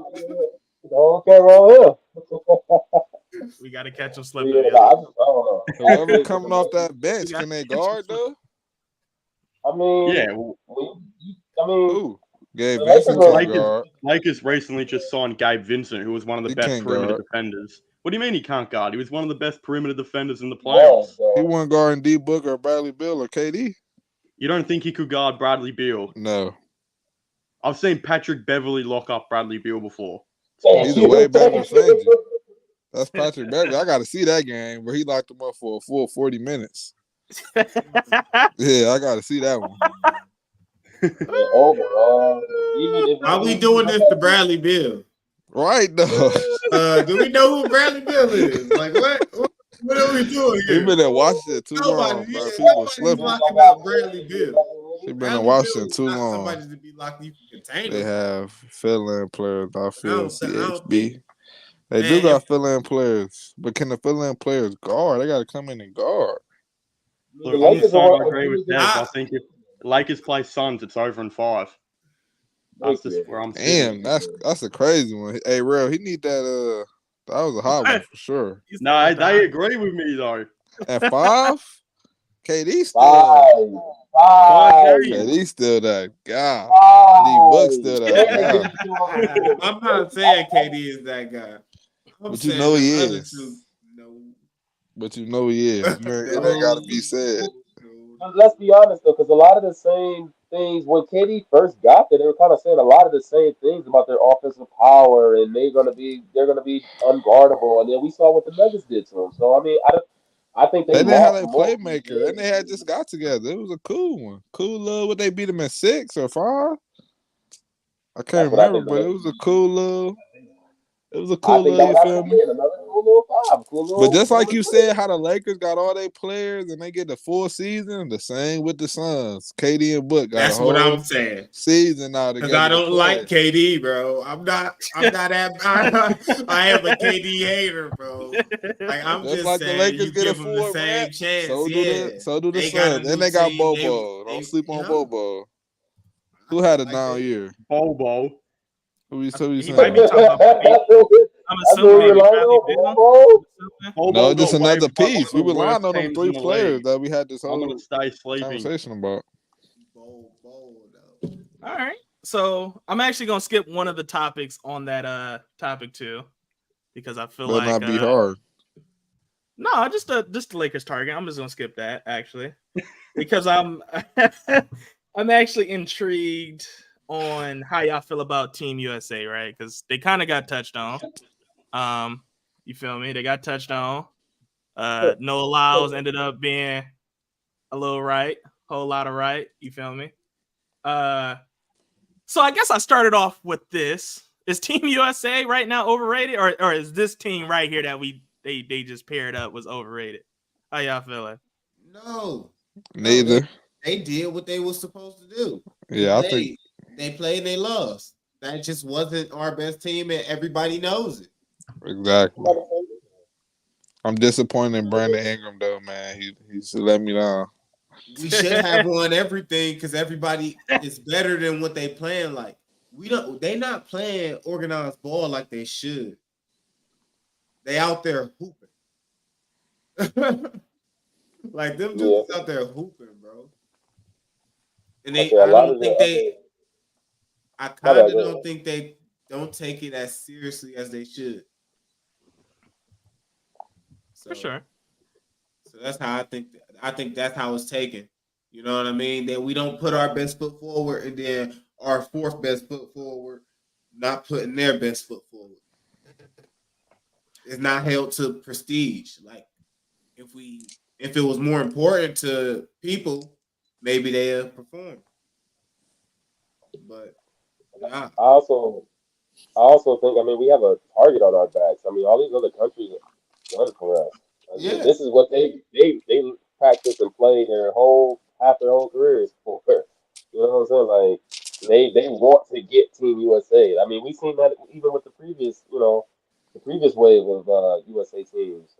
Okay, wrong here. We got to catch him slipping. Yeah, I don't know. Whoever coming off that bench, can they guard though? I mean, Yeah. Ooh, Gabe The Vincent Lakers can guard. Lakers recently just signed Gabe Vincent, who was one of the He best can't perimeter guard. defenders. What do you mean he can't guard? He was one of the best perimeter defenders in the yeah, playoffs. He wasn't guarding D Book or Bradley Beal or KD. You don't think he could guard Bradley Beal? No, I've seen Patrick Beverly lock up Bradley Beal before. he's a way better defender. That's Patrick Beverly. I got to see that game where he locked him up for a full 40 minutes. Yeah, I got to see that one. Overall, even if How we doing this to Bradley Beal? Right though. Do we know who Bradley Beal is? Like what? What are we doing He here? been in Washington too long, Nobody, bro. yeah, People nobody's slipping. locking up Bradley Beal. He been Bradley in Washington Beal is too not long. Somebody to be locked in containers. They have fill-in players. I feel don't CHB. think- They Man, do got fill-in players, but can the fill-in players guard? They got to come in and guard. Look, the I'm the Lakers same. are I agree with Des. I think if Lakers play Suns, it's over in 5. That's just where I'm sitting. Damn, that's a crazy one. Hey, real, he need that. That was a hot one for sure. No, they agree with me though. At 5, KD still. Five. KD still that guy. Five. D Book still that guy. I'm not saying KD is that guy. I'm But you saying know he the other is. two, no. But you know he is. It ain't got to be said. But let's be honest though, because a lot of the same things when KD first got there, they were kind of saying a lot of the same things about their offensive power, and they're gonna be unguardable. And then we saw what the Nuggets did to them. So I mean, I think They they didn't have lost their more. playmaker, and they had just got together. It was a cool one. Cool little. Would they beat them at 6 or 5? I can't That's what I remember, think but the it was a cool little. It was a I cool think little. that You would feel have to me? be another cool little 5. Cool little, But just like cool you little said, how the Lakers got all their players and they get the full season, the same with the Suns. KD and Book got That's a whole what I'm saying. season now Because together. I don't to like play. KD, bro. I'm not I am a KD hater, bro. Like I'm Just just like the saying, Lakers you get a give them the full same rep, chance. so do the They got a Suns, new and they got team. Bobo. Don't sleep on Bobo. Who had a down year? Bobo. Who you He might be saying? talking about I'm assuming maybe Bradley Beal. No, just got another waived by one piece. of We the relying worst on them teams 3 in the players league. that we had this I'm whole gonna stay sleeping. conversation about. Bold, All right. So I'm actually gonna skip one of the topics on that topic too, because I feel Better like not be hard. no, just the Lakers target. I'm just gonna skip that actually, because I'm I'm actually intrigued on how y'all feel about Team USA, right? Because they kind of got touched on. You feel me? They got touched on. No allows ended up being a little right, whole lot of right. You feel me? So I guess I started off with this. Is Team USA right now overrated, or is this team right here that they just paired up was overrated? How y'all feeling? No. Neither. They did what they were supposed to do. Yeah, I think They played and they lost. That just wasn't our best team, and everybody knows it. exactly. I'm disappointed in Brandon Ingram though, man. He should let me down. We should have won everything because everybody is better than what they playing like. They not playing organized ball like they should. They out there hooping. Like them dudes out there hooping, bro. And I kind of don't think they don't take it as seriously as they should. So, For sure. So that's how I think. I think that's how it's taken. You know what I mean? That we don't put our best foot forward, and then our 4th best foot forward not putting their best foot forward. It's not held to prestige. Like if it was more important to people, maybe they'll perform. But Nah. I also think, I mean, we have a target on our backs. I mean, all these other countries have done for us. I mean, Yeah. this is what they practice and play half their whole careers for. You know what I'm saying? Like they want to get Team USA. I mean, we've seen that even with the previous wave of USA teams.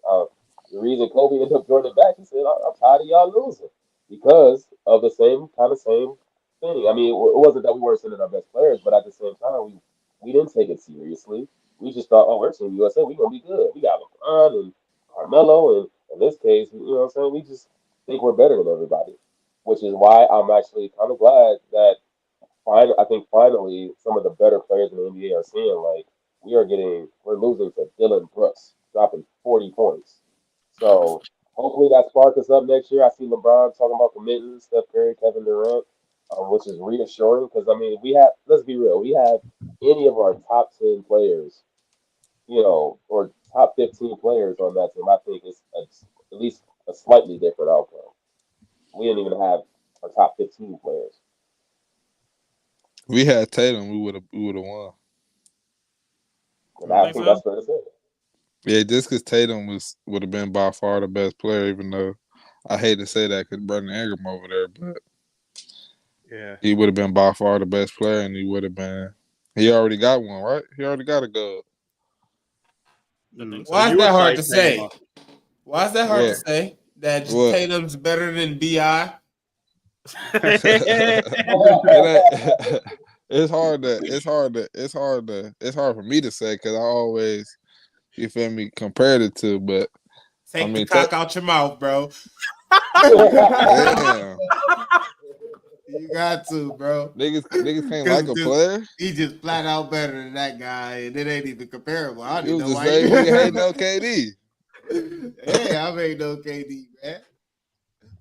The reason Kobe ended up joining back, he said, I'm tired of y'all losing because of the same thing. I mean, it wasn't that we weren't sending our best players, but at the same time, we didn't take it seriously. We just thought, oh, we're Team USA, we're gonna be good. We got LeBron and Carmelo, and in this case, you know what I'm saying? We just think we're better than everybody, which is why I'm actually kind of glad that I think finally some of the better players in the NBA are seeing like we're losing to Dylan Brooks, dropping 40 points. So hopefully that sparks us up next year. I see LeBron talking about committing Steph Curry, Kevin Durant, which is reassuring because I mean let's be real, we have any of our top 10 players, or top 15 players on that team. I think it's at least a slightly different outcome. We didn't even have our top 15 players. We had Tatum, we would have won. And I think that's fair to say. Yeah, just because Tatum would have been by far the best player, even though I hate to say that because Brandon Ingram over there, but Yeah. he would have been by far the best player, and he would have been. He already got one, right? He already got a goal. Why is that hard to say? Why is that hard to What? say? That What? Tatum's better than Bi? It's hard for me to say because I always, you feel me, compared it to, but Take the cock out your mouth, bro. damn, You got to, bro. niggas can't like a player. He just flat out better than that guy, and it ain't even comparable. I You don't was know the why. same nigga hating on KD. Hey, I ain't no KD, man.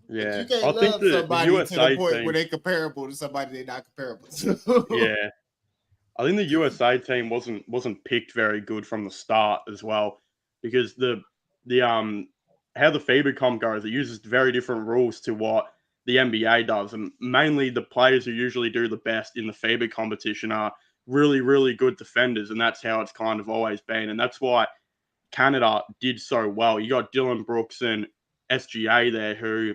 Yeah, But you can't I think love the somebody to USA the point team, where they comparable to somebody they're not comparable to. yeah, I think the USA team wasn't picked very good from the start as well, because the how the FIBA comp goes, it uses very different rules to what the NBA does, and mainly the players who usually do the best in the FIBA competition are really, really good defenders, and that's how it's kind of always been, and that's why Canada did so well. You got Dylan Brooks and SGA there, who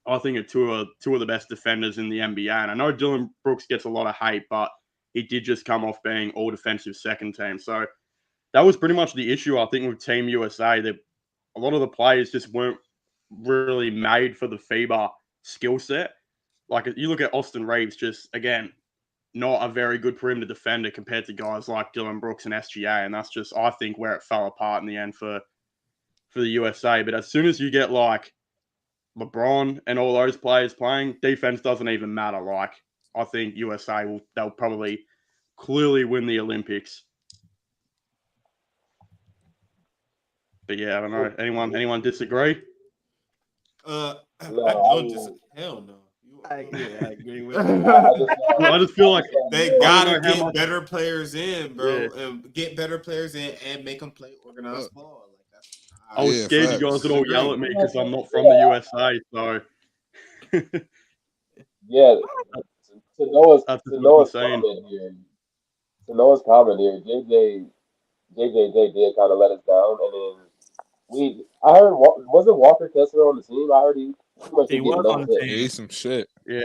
I think are two of the best defenders in the NBA. And I know Dylan Brooks gets a lot of hate, but he did just come off being all defensive second team. So that was pretty much the issue, I think, with Team USA. That a lot of the players just weren't really made for the FIBA skill set. Like you look at Austin Reeves, just again, not a very good perimeter defender compared to guys like Dylan Brooks and SGA. And that's just, I think, where it fell apart in the end for the USA. But as soon as you get like LeBron and all those players playing, defense doesn't even matter. Like, I think USA they'll probably clearly win the Olympics. But yeah, I don't know. Anyone disagree? I don't disagree. Hell no. I agree with I just feel like they gotta get better players in, bro. And get better players in and make them play organized ball. Like that's. I was scared you guys would all yell at me because I'm not from the USA. So yeah, to Noah's comment here, JJJ did kind of let us down, and then I heard, wasn't Walker Kessler on the team? I heard he pretty much he was on the team. He some shit. Yeah.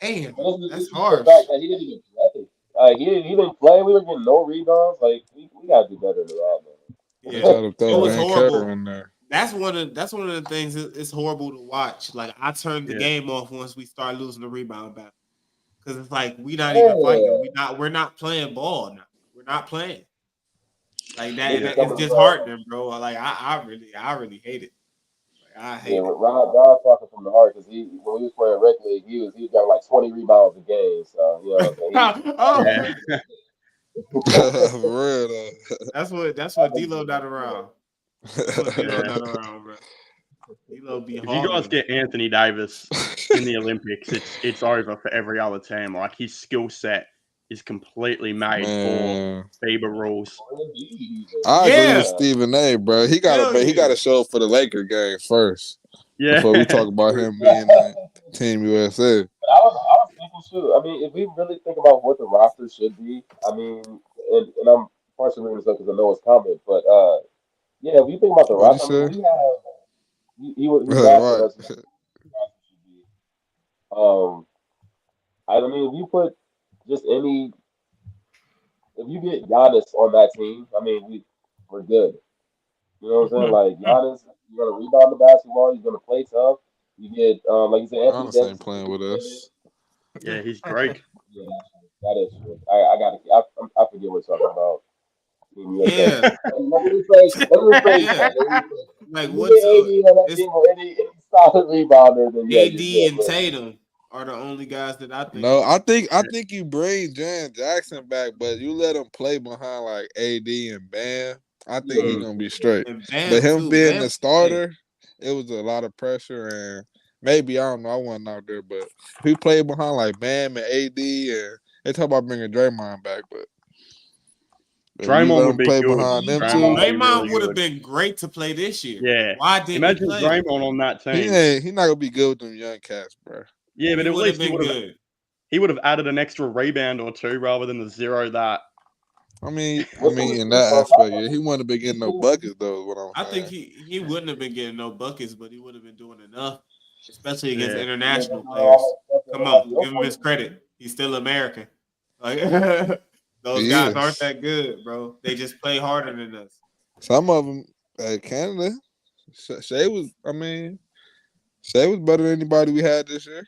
Damn, that's hard. The fact that he didn't even play. Like he didn't play. We were getting no rebounds. Like we gotta do better than that, man. Yeah, it was horrible. In there. That's one of the things. It's horrible to watch. Like I turned the game off once we start losing the rebound battle because it's like we not even fighting. We're not playing ball now. We're not playing like that. It's disheartening, bro. Like I really hate it. Like, I hate it. Rob talking from the heart because when he was playing rec league, he was got like 20 rebounds a game. So you know what I'm saying. For real though. That's what D-Lo not around. D-Lo not around, bro. D-Lo be hard. If you guys get Anthony Davis in the Olympics, it's over for every other team. Like his skill set is completely made for FIBA rules. I agree with Stephen A, bro. He gotta show up for the Laker game first. Yeah. Before we talk about him being Team USA. I was thinking honestly should. I mean, if we really think about what the roster should be, I mean, and I'm partially bringing this up because I know it's coming, but yeah, if you think about the What'd you roster, I mean, say? we have he's asking Right. us what the roster should be. I mean, if you put just any, if you get Giannis on that team, I mean, we're good. You know what I'm saying? Like Giannis, you're gonna rebound the basketball. He's gonna play tough. You get, like you said, Anthony Giannis ain't Davis. playing with us. Yeah, he's great. Yeah, that is true. I got to. I forget what we're talking about. Team USA. Yeah, Let me rephrase. Let me rephrase yeah. that. Let me rephrase. Like If you what's get AD on that it's team or any solid rebounder, then yeah, AD you're good. and But Tatum are the only guys that I think. No, I think you bring Jaren Jackson back, but you let him play behind like AD and Bam. I think yeah, he's gonna be straight. And But Bam him too. being Bam, the starter, it was a lot of pressure, and maybe I don't know. I wasn't out there, but if he played behind like Bam and AD, and they talk about bringing Draymond back, but if you Draymond let would him be play good. behind them Draymond two, would be Draymond really would have good. been great to play this year. Yeah. Why didn't Imagine he play? Draymond on that team. he not gonna be good with them young cats, bro. Yeah, but He at would have least been good. he would have added an extra rebound or two rather than the zero that. I mean, what's in the that aspect, yeah, he wouldn't have been getting no buckets though. Is what I'm I think saying. he wouldn't have been getting no buckets, but he would have been doing enough, especially against Yeah. international players. Come on, give him his credit. He's still American. Like those He guys aren't is. that good, bro. They just play harder than us. Some of them at Canada. Shea was. I mean, Shea was better than anybody we had this year.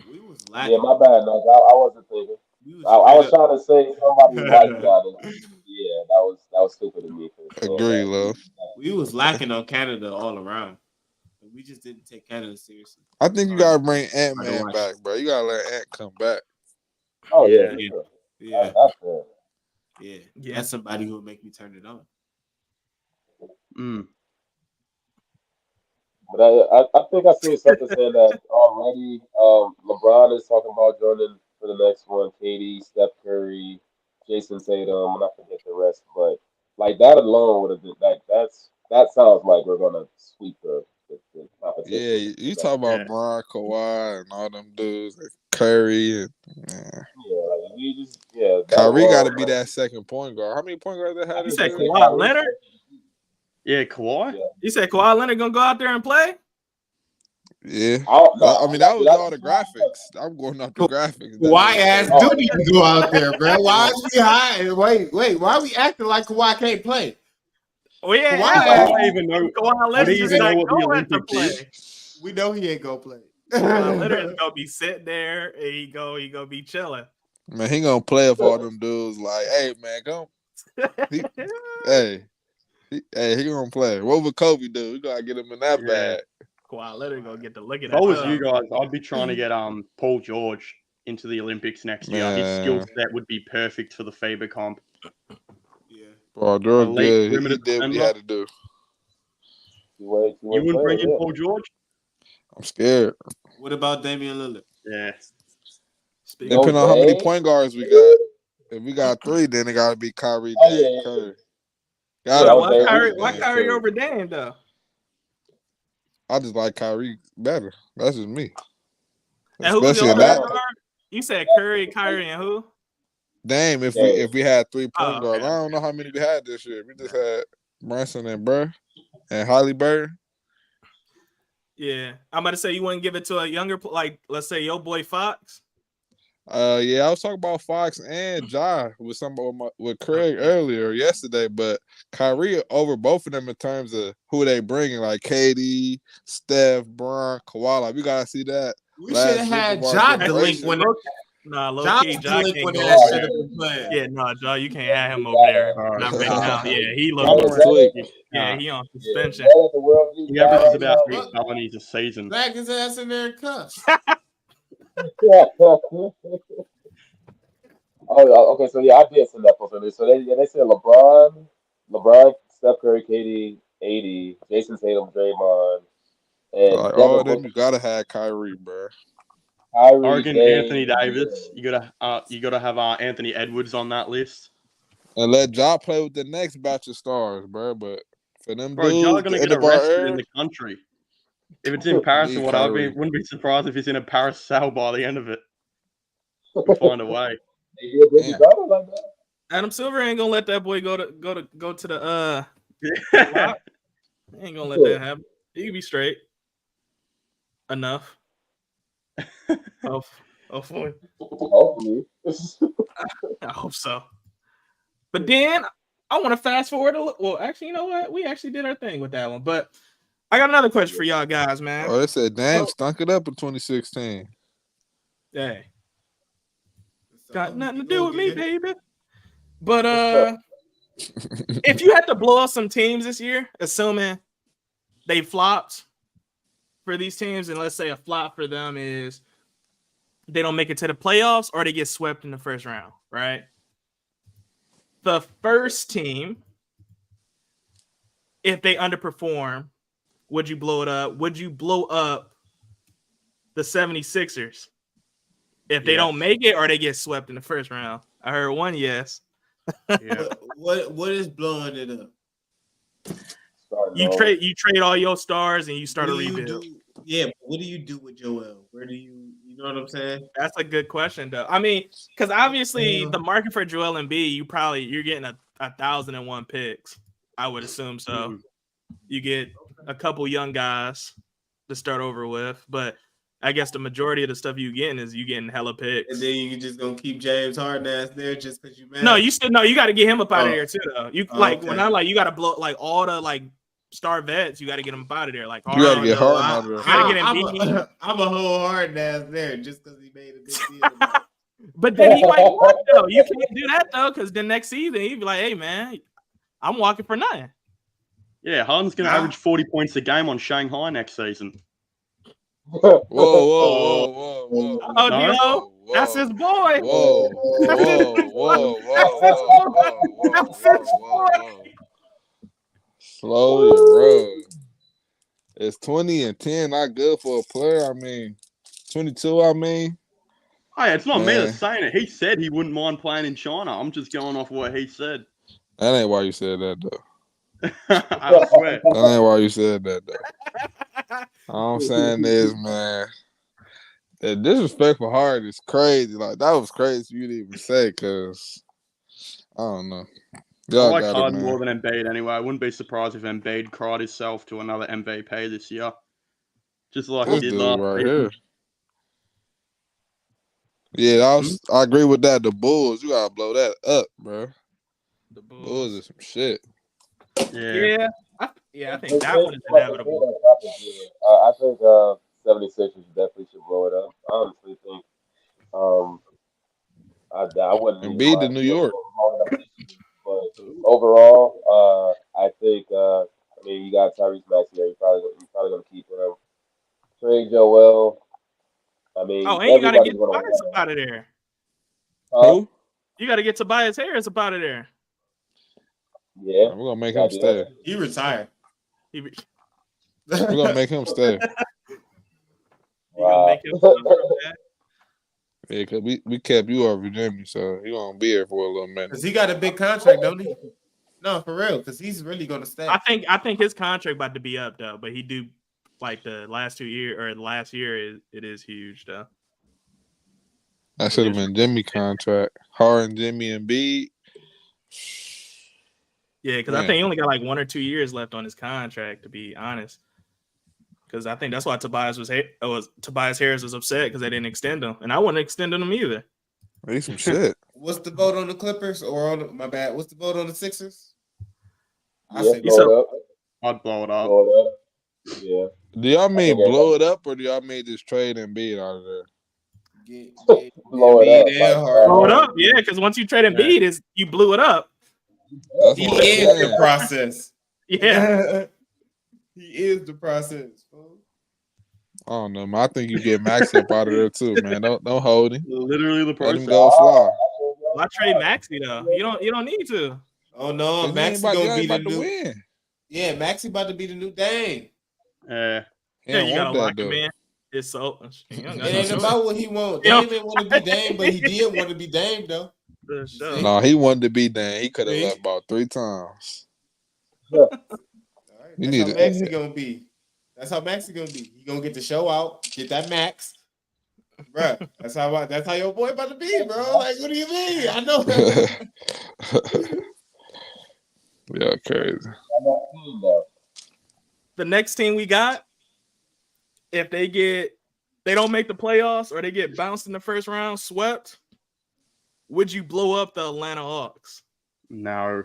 We was Yeah, lacking. my bad, no, I wasn't thinking. We was I straight was trying to say somebody like up. Giannis. Yeah, that was stupid of me for saying Agree, that. love. We was lacking on Canada all around. We just didn't take Canada seriously. I think you Hard gotta to- bring Ant hard to Man watch. back, bro. You gotta let Ant come back. Oh yeah, Yeah. for sure. Yeah, That's it. yeah. Yeah. That's somebody who would make me turn it on. Mm. But I think I seen something saying that already. LeBron is talking about Jordan for the next one. KD, Steph Curry, Jason Tatum, and I forget the rest. But like that alone would have been like that sounds like we're gonna sweep the competition. Yeah, you talk Yeah. about Brian, Kawhi, and all them dudes, like Curry, and Yeah, like we just that Kyrie got to alone. be that second point guard. How many point guards they had You this said year? Kawhi Leonard? Yeah, Kawhi. Yeah. You said Kawhi Leonard gonna go out there and play? Yeah, I mean that was all the that's graphics. I'm going off the graphics. Why ask Oh. Duty to go out there, bro? Why is we hiding? Wait. Why are we acting like Kawhi can't play? Well, yeah, Kawhi yeah. has- I don't even know. Kawhi Would Leonard's he just even know not what the going to Olympics play. is? We know he ain't gonna play. Kawhi Leonard's gonna be sitting there and he gonna be chilling. Man, he gonna play if all them dudes like, hey man, come, hey, he gonna play. What would Kobe do? We gotta get him in that Yeah. bag. Kawhi Leonard gonna get to look at If I was that. you guys, I'd be trying to get Paul George into the Olympics next year. His skill Man, set would be perfect for the FIBA comp. Yeah. Paul George Elite good. He perimeter did what he defender. had to do. You You wouldn't bring in yeah. Paul George? I'm scared. What about Damian Lillard? Yeah. Speaking Depending on how many Dame? point guards we got. If we got 3, then it gotta be Kyrie, Oh, Dame, yeah. Curry. Yeah, Gotta why be Dame. Kyrie? Kyrie, Why Dame, Kyrie Curry. over Dame though? I just like Kyrie better. That's just me. And who was Especially your in other that guard? You said Curry, Kyrie, and who? Dame. If Dame. we had 3 Oh, point guards, okay. I don't know how many we had this year. We just had Brunson and Burr and Halliburton. Yeah, I'm about to say you wouldn't give it to a younger, like let's say your boy Fox. Yeah, I was talking about Fox and Ja with Craig earlier yesterday, but Kyrie over both of them in terms of who they bringing, like KD, Steph, Bron, Kawhi. Like, we gotta see that. We should have had Ja delinquent. Nah, low Ja key, Ja can't delinquent go ass over should there. have been playing. Yeah, no, Ja, you can't have him over there. Not right now. Yeah, he Ja looks. was tweak. Yeah, he on suspension. Yeah, the world view He guy averages right about now. 8 felonies a season. Back his ass in there and cuss. Oh, okay. So yeah, I did send that post earlier. So they said LeBron, Steph Curry, KD, AD, Jason Tatum, Draymond, and Like, all Devin of them, Booker, you gotta have Kyrie, bro. Kyrie, Oregon, Dame, Anthony Davis. You gotta have Anthony Edwards on that list. And let Ja play with the next batch of stars, bro. But for them Bro, Ja dudes, gonna the end get of our arrested in era, the country. If it's in Paris or need whatever, Kyrie. wouldn't be surprised if he's in a Paris cell by the end of it. We'll find a way. They did Jimmy Yeah. Butler like that. Adam Silver ain't gonna let that boy go to the block. He ain't gonna let that happen. He can be straight enough. Hopefully. Hopefully. I hope so. But then I want to fast forward a little. Well, actually, you know what? We actually did our thing with that one. But I got another question for y'all guys, man. Oh, they said Dame stunk it up in 2016. Hey, So, got nothing to you do gonna with me, get- baby. But if you had to blow up some teams this year, assuming they flopped for these teams, and let's say a flop for them is they don't make it to the playoffs or they get swept in the first round, right? The first team, if they underperform, would you blow it up? Would you blow up the 76ers if they don't make it or they get swept in the first round? I heard one yes. Yeah. What is blowing it up? You trade all your stars and you start a What do you rebuild. do? Yeah, but what do you do with Joel? Where do you know what I'm saying? That's a good question, though. I mean, because obviously the market for Joel Embiid, you're getting 1,001 picks. I would assume so. Mhm. You get a couple young guys to start over with, but I guess the majority of the stuff you getting hella picks. And then you just gonna keep James Harden ass there just because you mad? No, you got to get him up out of there too, though. You okay. when I you got to blow like all the like star vets, you got to get them up out of there. Like You gotta get no, Harden out of there. Gotta get Embiid. I'm a whole Harden ass there just because he made a big deal about it. But then he might walk though. You can't do that though, because the next season he'd be like, "Hey man, I'm walking for nothing." Yeah, Harden's going to Nah. average 40 points a game on Shanghai next season. Whoa. Oh, D'Lo, that's his boy. Whoa. Slow your roll. It's 20 and 10, not good for a player. I mean, 22, I mean. Hey, it's not me Man. that's saying it. He said he wouldn't mind playing in China. I'm just going off what he said. That ain't why you said that, though. I swear. That ain't why you said that, though. All I'm saying is, man, the disrespect for Harden is crazy. Like, that was crazy for you to even say, because, I don't know. I Y'all like got Harden it, more man. than Embiid anyway. I wouldn't be surprised if Embiid cried himself to another MVP this year. Just like he This did dude last right season. here. Yeah, I agree with that. The Bulls, you gotta blow that up, bro. The Bulls is some shit. Yeah. I think that one is inevitable. I think 76ers definitely should blow it up. I honestly think I wouldn't Embiid to New York. But overall, I think I mean you got Tyrese Maxey there. You're probably gonna keep him. Trade Joel. I mean, Oh, and you gotta get everybody's gonna Tobias want up out of there. Who? You gotta get Tobias Harris up out of there. Yeah, We're gonna make him stay. He retired. You We're gonna make him stay. gonna make him stop from that? Yeah, because we kept you over Jimmy, so he gonna be here for a little minute. Because he got a big contract, don't he? No, for real, because he's really gonna stay. I think his contract about to be up though, but he do like the last 2 years or the last year it is huge though. That should have been Jimmy contract. Harden, Jimmy, and Embiid. Yeah, because I think he only got like 1 or 2 years left on his contract, to be honest. Because I think that's why Tobias Harris was upset because they didn't extend him, and I wouldn't extend him either. He's some shit. What's the vote on the Clippers or on my bad? What's the vote on the Sixers? I Yeah, say blow it up. I'd blow it up. Blow it up. Yeah. Do y'all mean blow it up, or do y'all mean just trade Embiid out of there? Blow it up. Embiid and Harden. Blow it up, yeah. Because once you trade Embiid, you blew it up. That's He what I'm is the saying. process. Yeah. He is the process. Fool. I don't know, man. I think you get Max up out of there too, man. Don't hold him. Literally the Let process. him go fly. Why trade Maxey though? You don't need to. Oh no, He Maxie ain't gonna be the about to new. win. Yeah, Maxie about to be the new Dame. Yeah. He Yeah, don't you want gotta lock that him though. in. It's so It ain't about what he want. Dame didn't want to be Dame, but he did want to be Dame though. Sure. No, he wanted to be done. He could have See? left about 3 times. All right, You that's need how to- Maxie gonna be. That's how Maxie gonna be. He gonna get the show out, get that max, Bro, that's how your boy about to be, bro. Like, what do you mean? I know. Yeah, crazy. The next team we got, if they don't make the playoffs or they get bounced in the first round, swept, would you blow up the Atlanta Hawks? No.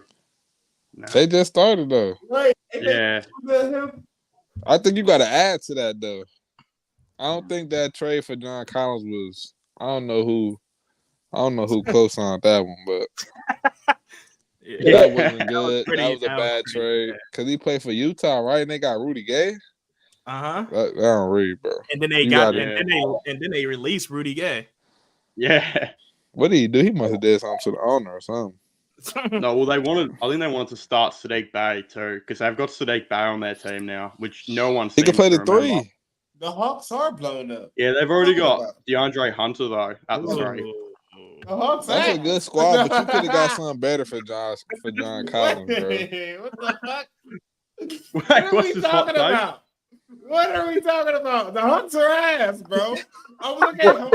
They just started though. Right. Yeah. I think you got to add to that though. I don't think that trade for John Collins was. I don't know who co-signed that one, but that wasn't good. That was a bad trade because he played for Utah, right? And they got Rudy Gay. That don't read, bro. And then then they released Rudy Gay. Yeah. What did he do? He must have did something to the owner or something. No, well, I think they wanted to start Sadiq Bey too, because they've got Sadiq Bey on their team now, which no one. He can play the three. The Hawks are blown up. Yeah, they've already got DeAndre Hunter though at the three. The Hawks That's a good squad, but you could have got something better for John Collins, bro. What the fuck? Wait, What are we talking about? What are we talking about? The Hawks are ass, bro. I'm looking at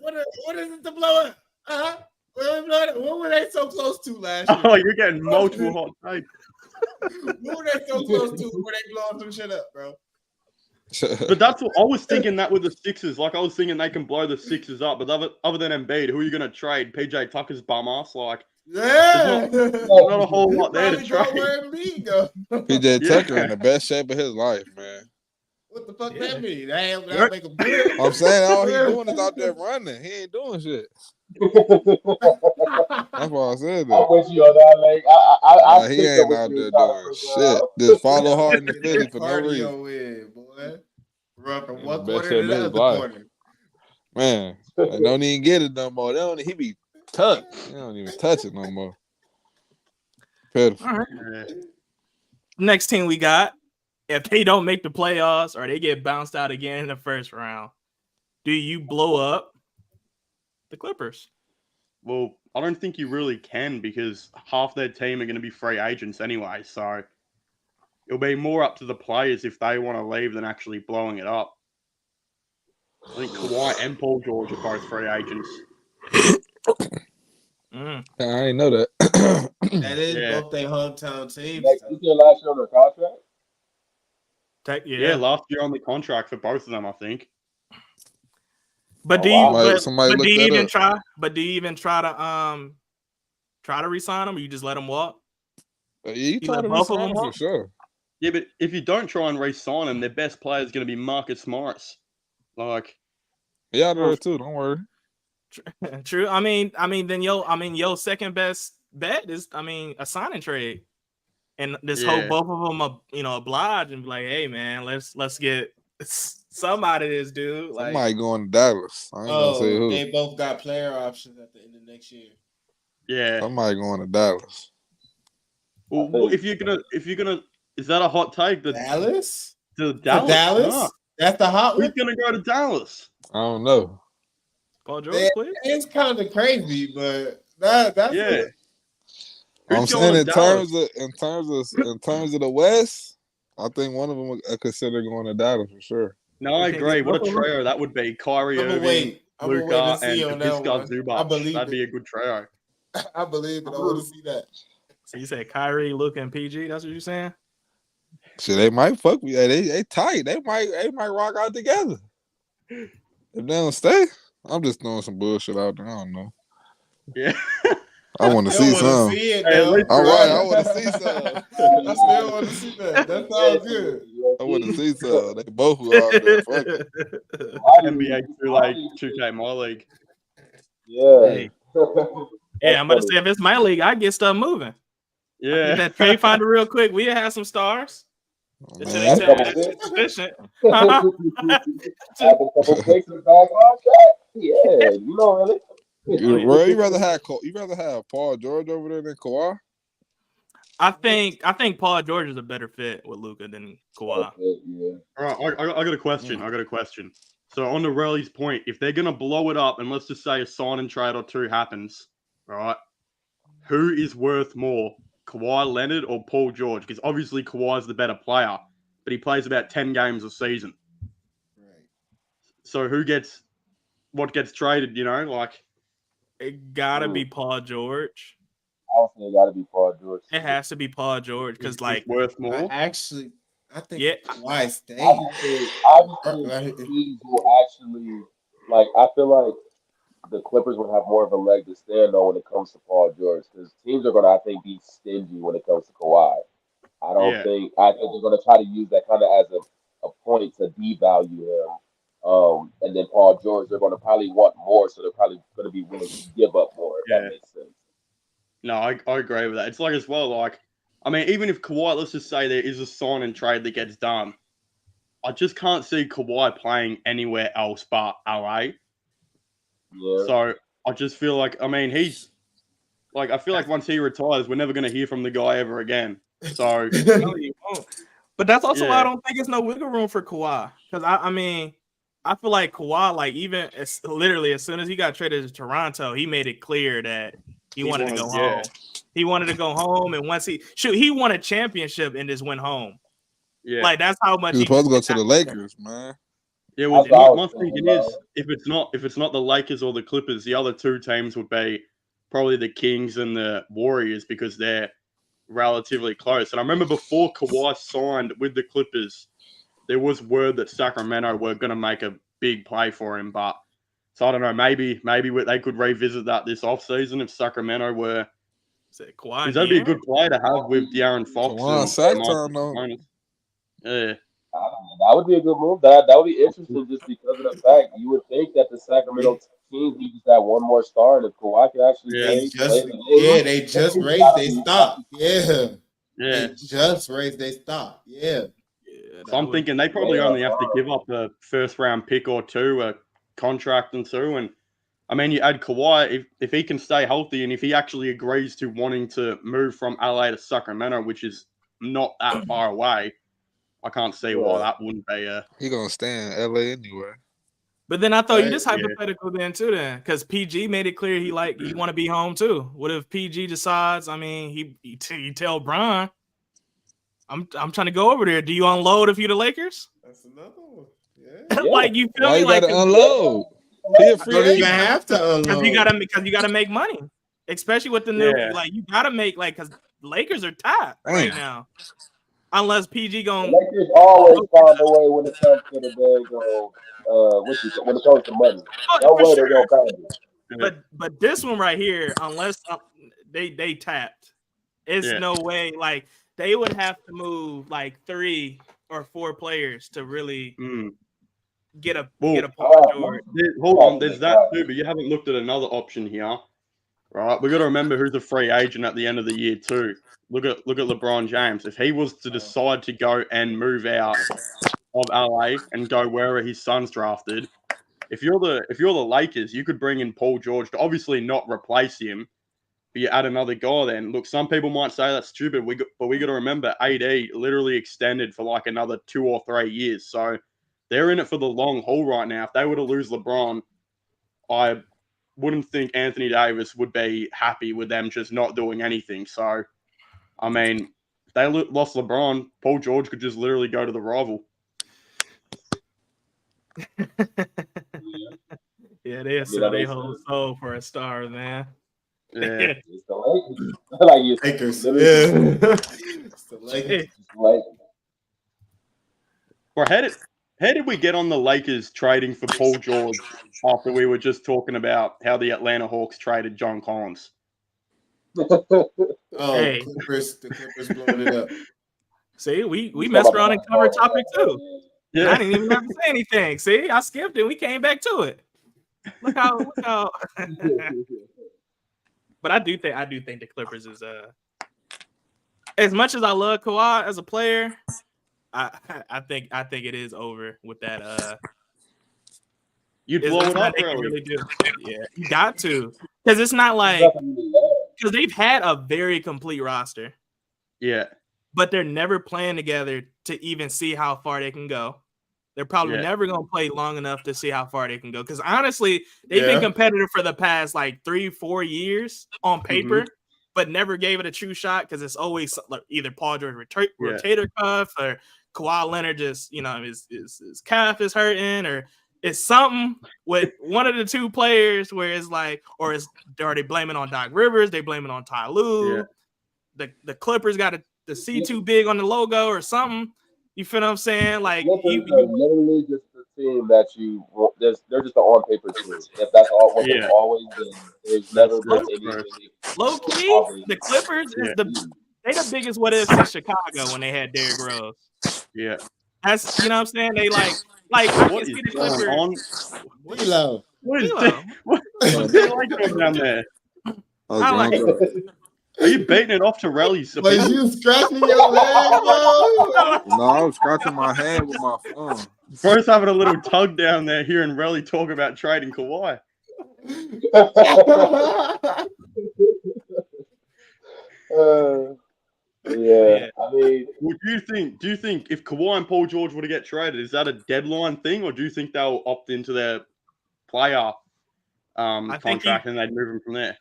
what is it to blow up? What were they so close to last year? Oh, you're getting multiple hot takes. What were they so close to where they blow some shit up, bro? But that's what I was thinking that with the Sixers. Like, I was thinking they can blow the Sixers up. But other than Embiid, who are you going to trade? PJ Tucker's bum ass? Like, yeah. There's not a whole lot there to trade. Where Embiid go? PJ Tucker in the best shape of his life, man. What the fuck that mean? That make him good. I'm saying all he's doing is out there running. He ain't doing shit. That's why I said that. I'm with you on that, like he ain't out there doing shit. Just follow hard in the Philly for no reason. Win, boy. Run from one Best corner shape to the of his other life. corner. Man, they don't even get it no more. He be touched. They don't even touch it no more. Pitiful. All right. Next team we got, if they don't make the playoffs or they get bounced out again in the first round, do you blow up the Clippers? Well, I don't think you really can because half their team are going to be free agents anyway. So it'll be more up to the players if they want to leave than actually blowing it up. I think Kawhi and Paul George are both free agents. I didn't know that. That is both their hometown teams. Like, you said last year on their contract? Yeah, last year on the contract for both of them, I think. But do you even try to re-sign them, or you just let them walk? You try to re-sign them for sure. Yeah, but if you don't try and re-sign them, their best player is going to be Marcus Morris. Like, yeah, there too. Don't worry. True. I mean, then your second best bet is, a signing trade, and this whole both of them are, oblige and be like, hey man, let's get some out of this dude. Like, somebody going to Dallas. I ain't gonna say who. They both got player options at the end of next year. Yeah, somebody going to Dallas. Well, if you're gonna, is that a hot take? Dallas? To Dallas? No. That's the hot one. Who's gonna go to Dallas? I don't know. Paul George, please. It's kind of crazy, but that's I'm saying in terms of the West, I think one of them would consider going to Dallas for sure. No, I agree. What a trio that would be. Kyrie Irving, Luka, and Visca Zubac. That'd be a good trio. I believe it. I want to see that. So you said Kyrie, Luka, and PG. That's what you're saying? So they might fuck me. They tight. They might rock out together. If they don't stay, I'm just throwing some bullshit out there. I don't know. Yeah. I want to see some. All right, I want to see some. I still want to see that. That sounds good. I want to see some. They both were out there. Fuck it. NBA 2K my league. Yeah. Hey. Yeah, I'm about to say if it's my league, I get stuff moving. Yeah. That trade finder real quick. We have some stars. It's sufficient. Yeah, you know, really. You rather have Paul George over there than Kawhi? I think Paul George is a better fit with Luka than Kawhi. Yeah. All right, I got a question. So on to Relly's point, if they're gonna blow it up, and let's just say a sign and trade or two happens, all right, who is worth more, Kawhi Leonard or Paul George? Because obviously Kawhi's the better player, but he plays about 10 games a season. So what gets traded? Like It gotta be Paul George. I would say it got to be Paul George. It has to be Paul George because, he's like, worth more. I think Kawhi stay. I just think teams will actually I feel like the Clippers would have more of a leg to stand on when it comes to Paul George because teams are going to, I think, be stingy when it comes to Kawhi. Yeah. I think they're going to try to use that kind of as a point to devalue him. And then Paul George, they're going to probably want more, so they're probably going to be willing to give up more, if that makes sense. No, I agree with that. It's like as well, like, I mean, even if Kawhi, let's just say there is a sign and trade that gets done, I just can't see Kawhi playing anywhere else but LA. Yeah. So I just feel like, I mean, he's like, I feel like once he retires, we're never going to hear from the guy ever again. So, no, you won't. But that's also why I don't think there's no wiggle room for Kawhi. Because I mean, I feel like Kawhi, like even literally as soon as he got traded to Toronto, he made it clear that he wanted to go home. He wanted to go home, and once he won a championship and just went home. Yeah, like that's how much He was supposed to go to the Lakers, man. Yeah, well, my thinking is if it's not the Lakers or the Clippers, the other two teams would be probably the Kings and the Warriors because they're relatively close. And I remember before Kawhi signed with the Clippers, there was word that Sacramento were going to make a big play for him. But so I don't know, maybe they could revisit that this offseason if Sacramento were. Because that'd be a good play to have with De'Aaron Fox and yeah. That would be a good move. That would be interesting just because of the fact you would think that the Sacramento Kings need just that one more star, and if Kawhi can actually they just raised their stock. They just raised their stock. So I'm thinking they probably only have to give up a first round pick or two, a contract and so. And I mean, you add Kawhi if he can stay healthy and if he actually agrees to wanting to move from LA to Sacramento, which is not that far away. I can't see why that wouldn't be He gonna stay in LA anyway. But then I thought you just hypothetical then too, because PG made it clear he want to be home too. What if PG decides? I mean, he tell Bron, I'm trying to go over there. Do you unload if you the Lakers? That's another one. Like you feel Why me? you Like gotta unload. He a free agent. You have to unload because you gotta make money, especially with the new you gotta make because Lakers are tight right now. Unless PG going, Lakers always find a way when it comes to the day when it comes to money. No way they're gonna find it. But this one right here, unless they tapped, it's no way. Like they would have to move like 3 or 4 players to really get a Paul George. Hold on, there's that too, but you haven't looked at another option here, right? We got to remember who's a free agent at the end of the year too. Look at LeBron James. If he was to decide to go and move out of LA and go wherever his son's drafted, if you're the Lakers, you could bring in Paul George to obviously not replace him, but you add another guy. Then look, some people might say that's stupid. But we got to remember AD literally extended for like another 2 or 3 years, so they're in it for the long haul right now. If they were to lose LeBron, I wouldn't think Anthony Davis would be happy with them just not doing anything. So. I mean, if they lost LeBron, Paul George could just literally go to the rival. They sell their whole soul for a star, man. Yeah. It's the Lakers. It's the Lakers. Well, how did we get on the Lakers trading for Paul George after we were just talking about how the Atlanta Hawks traded John Collins? The Clippers blowing it up. See, we messed around and covered topic too. Yeah. I didn't even have to say anything. See, I skipped it. We came back to it. Look how. But I do think the Clippers is as much as I love Kawhi as a player, I think it is over with that. You'd blow it up, really do. Yeah, you got to, because it's not like. Because they've had a very complete roster. Yeah. But they're never playing together to even see how far they can go. They're probably never going to play long enough to see how far they can go. Because honestly, they've been competitive for the past like 3-4 years on paper, but never gave it a true shot because it's always like either Paul George rotator cuff or Kawhi Leonard just, his calf is hurting or it's something with one of the two players where it's like, or are they blaming on Doc Rivers? They blaming on Ty Lue. Yeah. The Clippers got the C too big on the logo or something. You feel what I'm saying? Like Clippers are literally just the team that you want. They're just an on paper team. If that's all what they've always been, there's never been anything. Low key, the Clippers is they the biggest what if since Chicago when they had Derrick Rose. Yeah. That's you know what I'm saying? They like I what can is see the going Clippers. on? D'Lo. What is D'Lo. that? What is that like going down there? I like Are you beating it off to rallies? Was you scratching your leg, bro? No, I was scratching my hand with my phone. Bro's having a little tug down there hearing Relly talk about trading Kawhi. Yeah. I mean, Well, do you think if Kawhi and Paul George were to get traded, is that a deadline thing, or do you think they'll opt into their player contract and they'd move him from there?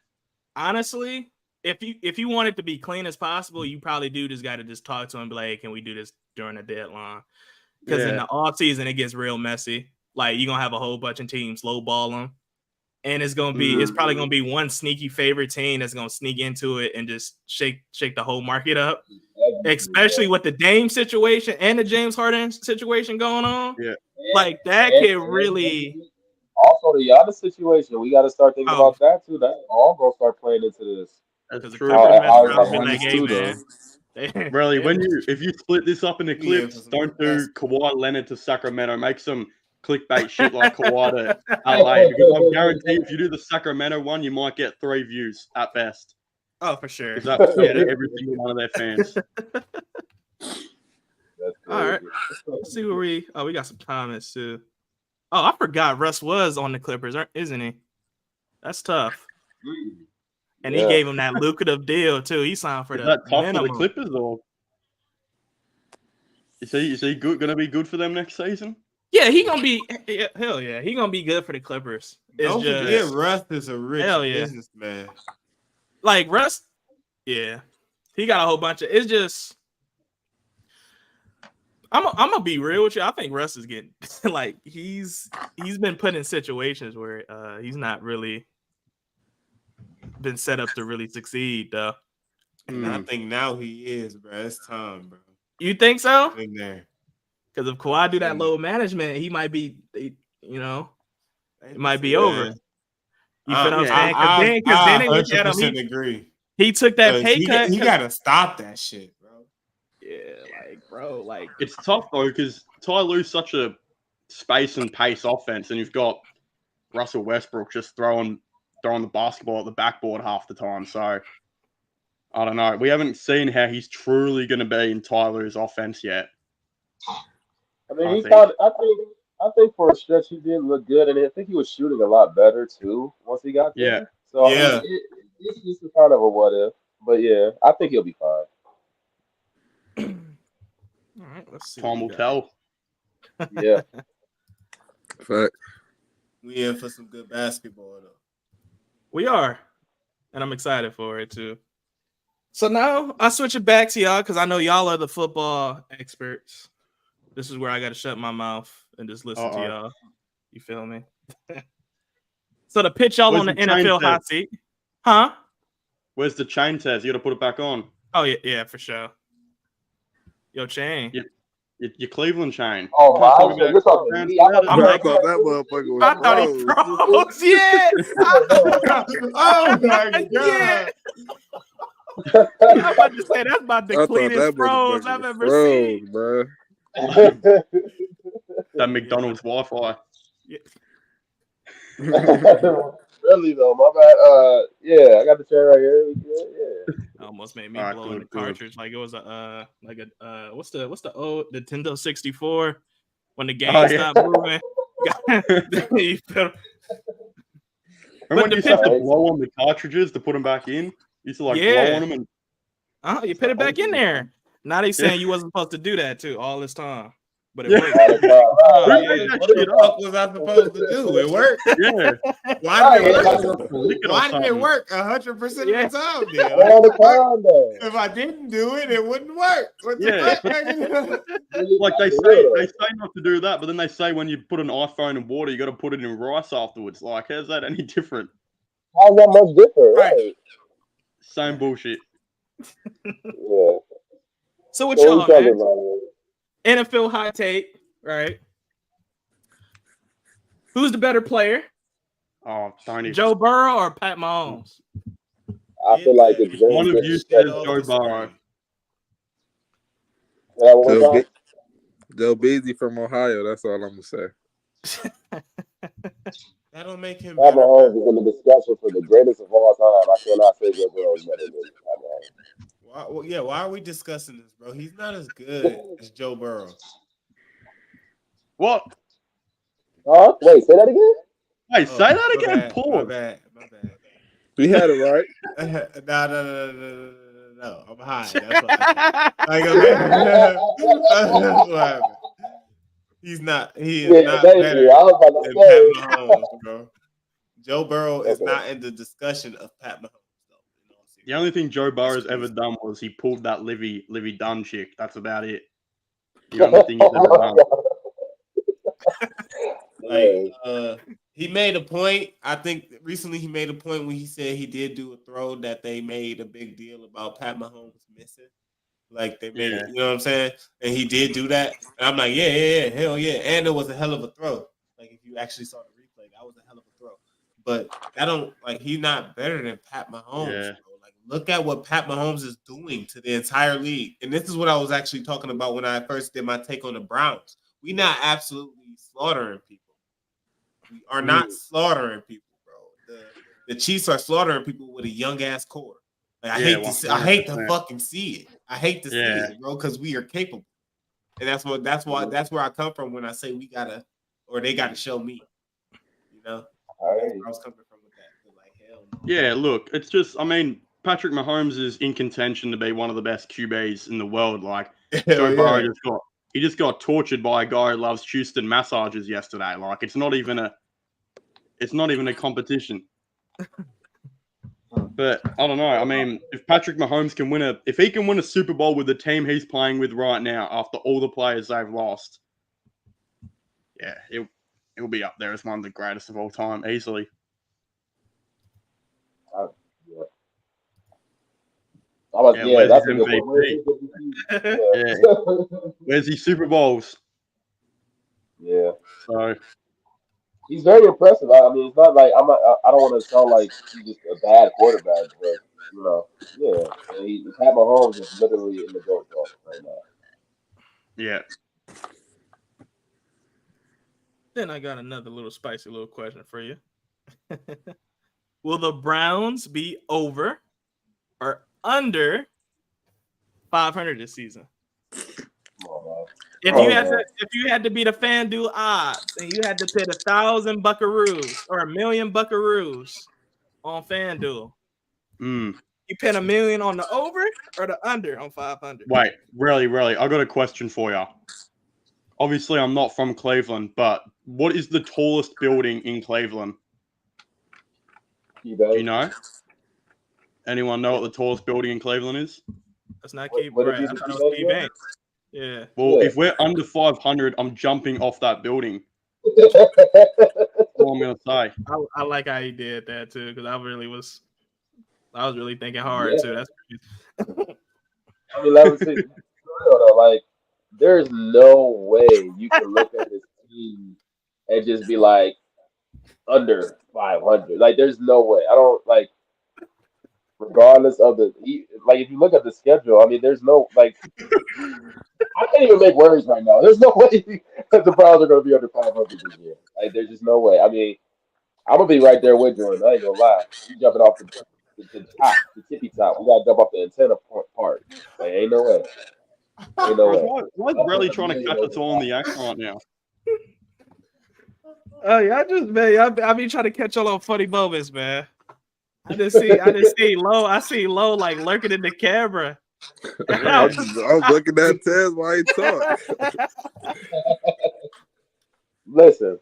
Honestly, if you want it to be clean as possible, you probably just got to just talk to him and be like, hey, can we do this during the deadline? Because in the off season it gets real messy. Like you're gonna have a whole bunch of teams lowball them. And it's gonna be it's probably gonna be one sneaky favorite team that's gonna sneak into it and just shake the whole market up. Especially with the Dame situation and the James Harden situation going on. Yeah. Like that can really also the Giannis situation. We gotta start thinking about that too. That's all gonna start playing into this. That's true. Really, if you split this up into clips, don't do Kawhi Leonard to Sacramento. Make some clickbait shit like Kawhi to LA, because I guarantee if you do the Sacramento one, you might get 3 views at best. Oh, for sure. Because that's every single one of their fans. All right. Let's see where we got some comments too. Oh, I forgot Russ was on the Clippers, isn't he? That's tough. And he gave him that lucrative deal too. He signed for that tough minimum. for the Clippers, or is he gonna be good for them next season? Yeah, he gonna be hell yeah. He gonna be good for the Clippers. Don't forget, Russ is a rich businessman. Like Russ, yeah, he got a whole bunch of. It's just, I'm gonna be real with you. I think Russ is getting like he's been put in situations where he's not really been set up to really succeed though. And I think now he is, bro. It's time, bro. You think so? In there. Because if Kawhi do that load management, he might be, it might be over. You feel what I'm saying? Because then they look at him. Agree. He took that pay cut. He gotta stop that shit, bro. Yeah, like it's tough though because Ty Lue's such a space and pace offense, and you've got Russell Westbrook just throwing the basketball at the backboard half the time. So I don't know. We haven't seen how he's truly going to be in Ty Lue's offense yet. I mean, I think for a stretch he did look good, and I think he was shooting a lot better too once he got there. Yeah. So I mean, it's just a kind of a what if, but yeah, I think he'll be fine. All right, let's see. Time will tell. Yeah. Fact. We in for some good basketball though. We are, and I'm excited for it too. So now I switch it back to y'all because I know y'all are the football experts. This is where I got to shut my mouth and just listen to y'all. You feel me? So to pitch y'all on the NFL hot seat, huh? Where's the chain test? You got to put it back on. Oh yeah, for sure. Yo, chain. Your Cleveland chain. Oh, my! You're talking to me. I thought that motherfucker was I thought he froze. Yeah. Oh my god. I'm about to say that's about the cleanest froze I've ever seen, bro. That McDonald's Wi-Fi. Really though, my bad. Yeah, I got the chair right here. Yeah. Almost made me blow in the cartridge like it was a what's the old Nintendo 64 when the game stopped moving. Remember when you used to have to blow on the cartridges to put them back in? You used to blow on them and you put it back in there. Now they saying you wasn't supposed to do that too all this time. but it Yeah. worked. Who Yeah. made that What the shit fuck up? was I supposed to do? It worked. Yeah. Why did it Right, work? Lick it or Why did it something. work 100% of Yeah. the time? Then all the time though. if I didn't do it, it wouldn't work. What the Yeah, fuck? nigga? Like they For say real, not to do that, but then they say when you put an iPhone in water, you got to put it in rice afterwards. Like, how's that any different? how's that much different? Right. Right. Same bullshit. Yeah. So what So y'all, what you talking man? about? NFL hot take, right? Who's the better player, Oh, don't even. Joe Burrow or Pat Mahomes? I feel like it's very One of you disrespectful. says Joe Burrow. Say that one more Joe, time? Joe Beasy from Ohio. That's all I'm gonna say. That don't make him Pat better. Mahomes is in the discussion for the greatest of all time. I cannot say Joe Burrow is better than Pat Mahomes. Why are we discussing this, bro? He's not as good as Joe Burrow. What? Huh? Wait, say that again? Hey, say that My again. bad, Pause. My bad. We had it right. No. I'm high. That's what that's what happened. He's not. He is not thank better you. I was about than to say. Pat Mahomes, bro. Joe Burrow is Okay. not in the discussion of Pat Mahomes, though. The only thing Joe Burrow's ever done was he pulled that Livy Dunn chick. That's about it. The only thing he's ever done. Like, he made a point. I think recently he made a point when he said he did do a throw that they made a big deal about Pat Mahomes missing. Like they made, you know what I'm saying? And he did do that. And I'm like, yeah, hell yeah. And it was a hell of a throw. Like if you actually saw the replay, that was a hell of a throw. But I don't like he's not better than Pat Mahomes. Yeah. Bro. Like look at what Pat Mahomes is doing to the entire league. And this is what I was actually talking about when I first did my take on the Browns. We not absolutely slaughtering people. We are not slaughtering people, bro. The Chiefs are slaughtering people with a young ass core. Like, I hate to fucking see it. I hate to see it, bro, because we are capable, and that's where I come from when I say we gotta, or they gotta show me. You know, that's where I was coming from with that. Like hell no. Yeah, look, it's just. I mean, Patrick Mahomes is in contention to be one of the best QBs in the world. Like Joe Burrow just got tortured by a guy who loves Houston massages yesterday. Like it's not even a competition. But I don't know. I mean, if Patrick Mahomes can if he can win a Super Bowl with the team he's playing with right now, after all the players they've lost, yeah, it'll be up there as one of the greatest of all time, easily. Where's his MVP? Where's his Super Bowls? Yeah. So he's very impressive. I mean, it's not like I don't want to sound like he's just a bad quarterback, but you know, yeah. Pat Mahomes is literally in the GOAT talk right now. Yeah. Then I got another little spicy little question for you. Will the Browns be over or under 500 this season? If you had to beat a FanDuel odds and you had to put 1,000 buckaroos or 1,000,000 buckaroos on FanDuel, you pin $1 million on the over or the under on 500? Wait, really, I got a question for you. Obviously, I'm not from Cleveland, but what is the tallest building in Cleveland? Do you know? Anyone know what the tallest building in Cleveland is? That's not Key Bank. I thought it was Key Bank. Yeah. Well, if we're under 500, I'm jumping off that building. That's all I'm gonna say. I like how he did that too, because I was really thinking hard too. That's crazy. I mean, let me see. Like, there's no way you can look at this team and just be like under 500. Like, there's no way. I don't like. Regardless of if you look at the schedule, I mean, there's no like. I can't even make words right now. There's no way that the Browns are going to be under 500 this year. Like, there's just no way. I mean, I'm gonna be right there with Jordan. I ain't gonna lie. You jumping off the top, the tippy top. We gotta jump off the antenna part. Like, ain't no way. Ain't no way. Why is Relly trying to catch us all in the act right now? Oh yeah, I be trying to catch y'all on funny moments, man. I just see low. I see low like lurking in the camera. I'm looking at Tez while he talk. Listen,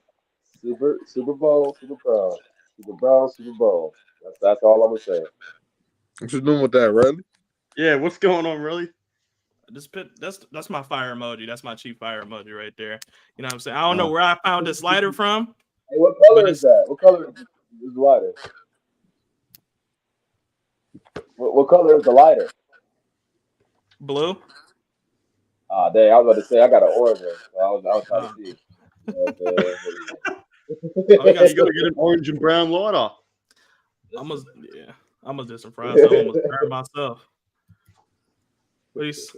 Super Bowl, Super Bowl, Super Bowl, Super Bowl. That's all I'm gonna say. What you doing with that, really? Yeah, what's going on, really? That's my fire emoji. That's my cheap fire emoji right there. You know what I'm saying? I don't know where I found this lighter from. Hey, what color is that? What color is the lighter? What color is the lighter? Blue. Dang, I was about to say I got an orange one, so I was trying to see. Oh, you got You gotta get an orange and brown lighter. almost did some fries. So I almost burned myself. Please.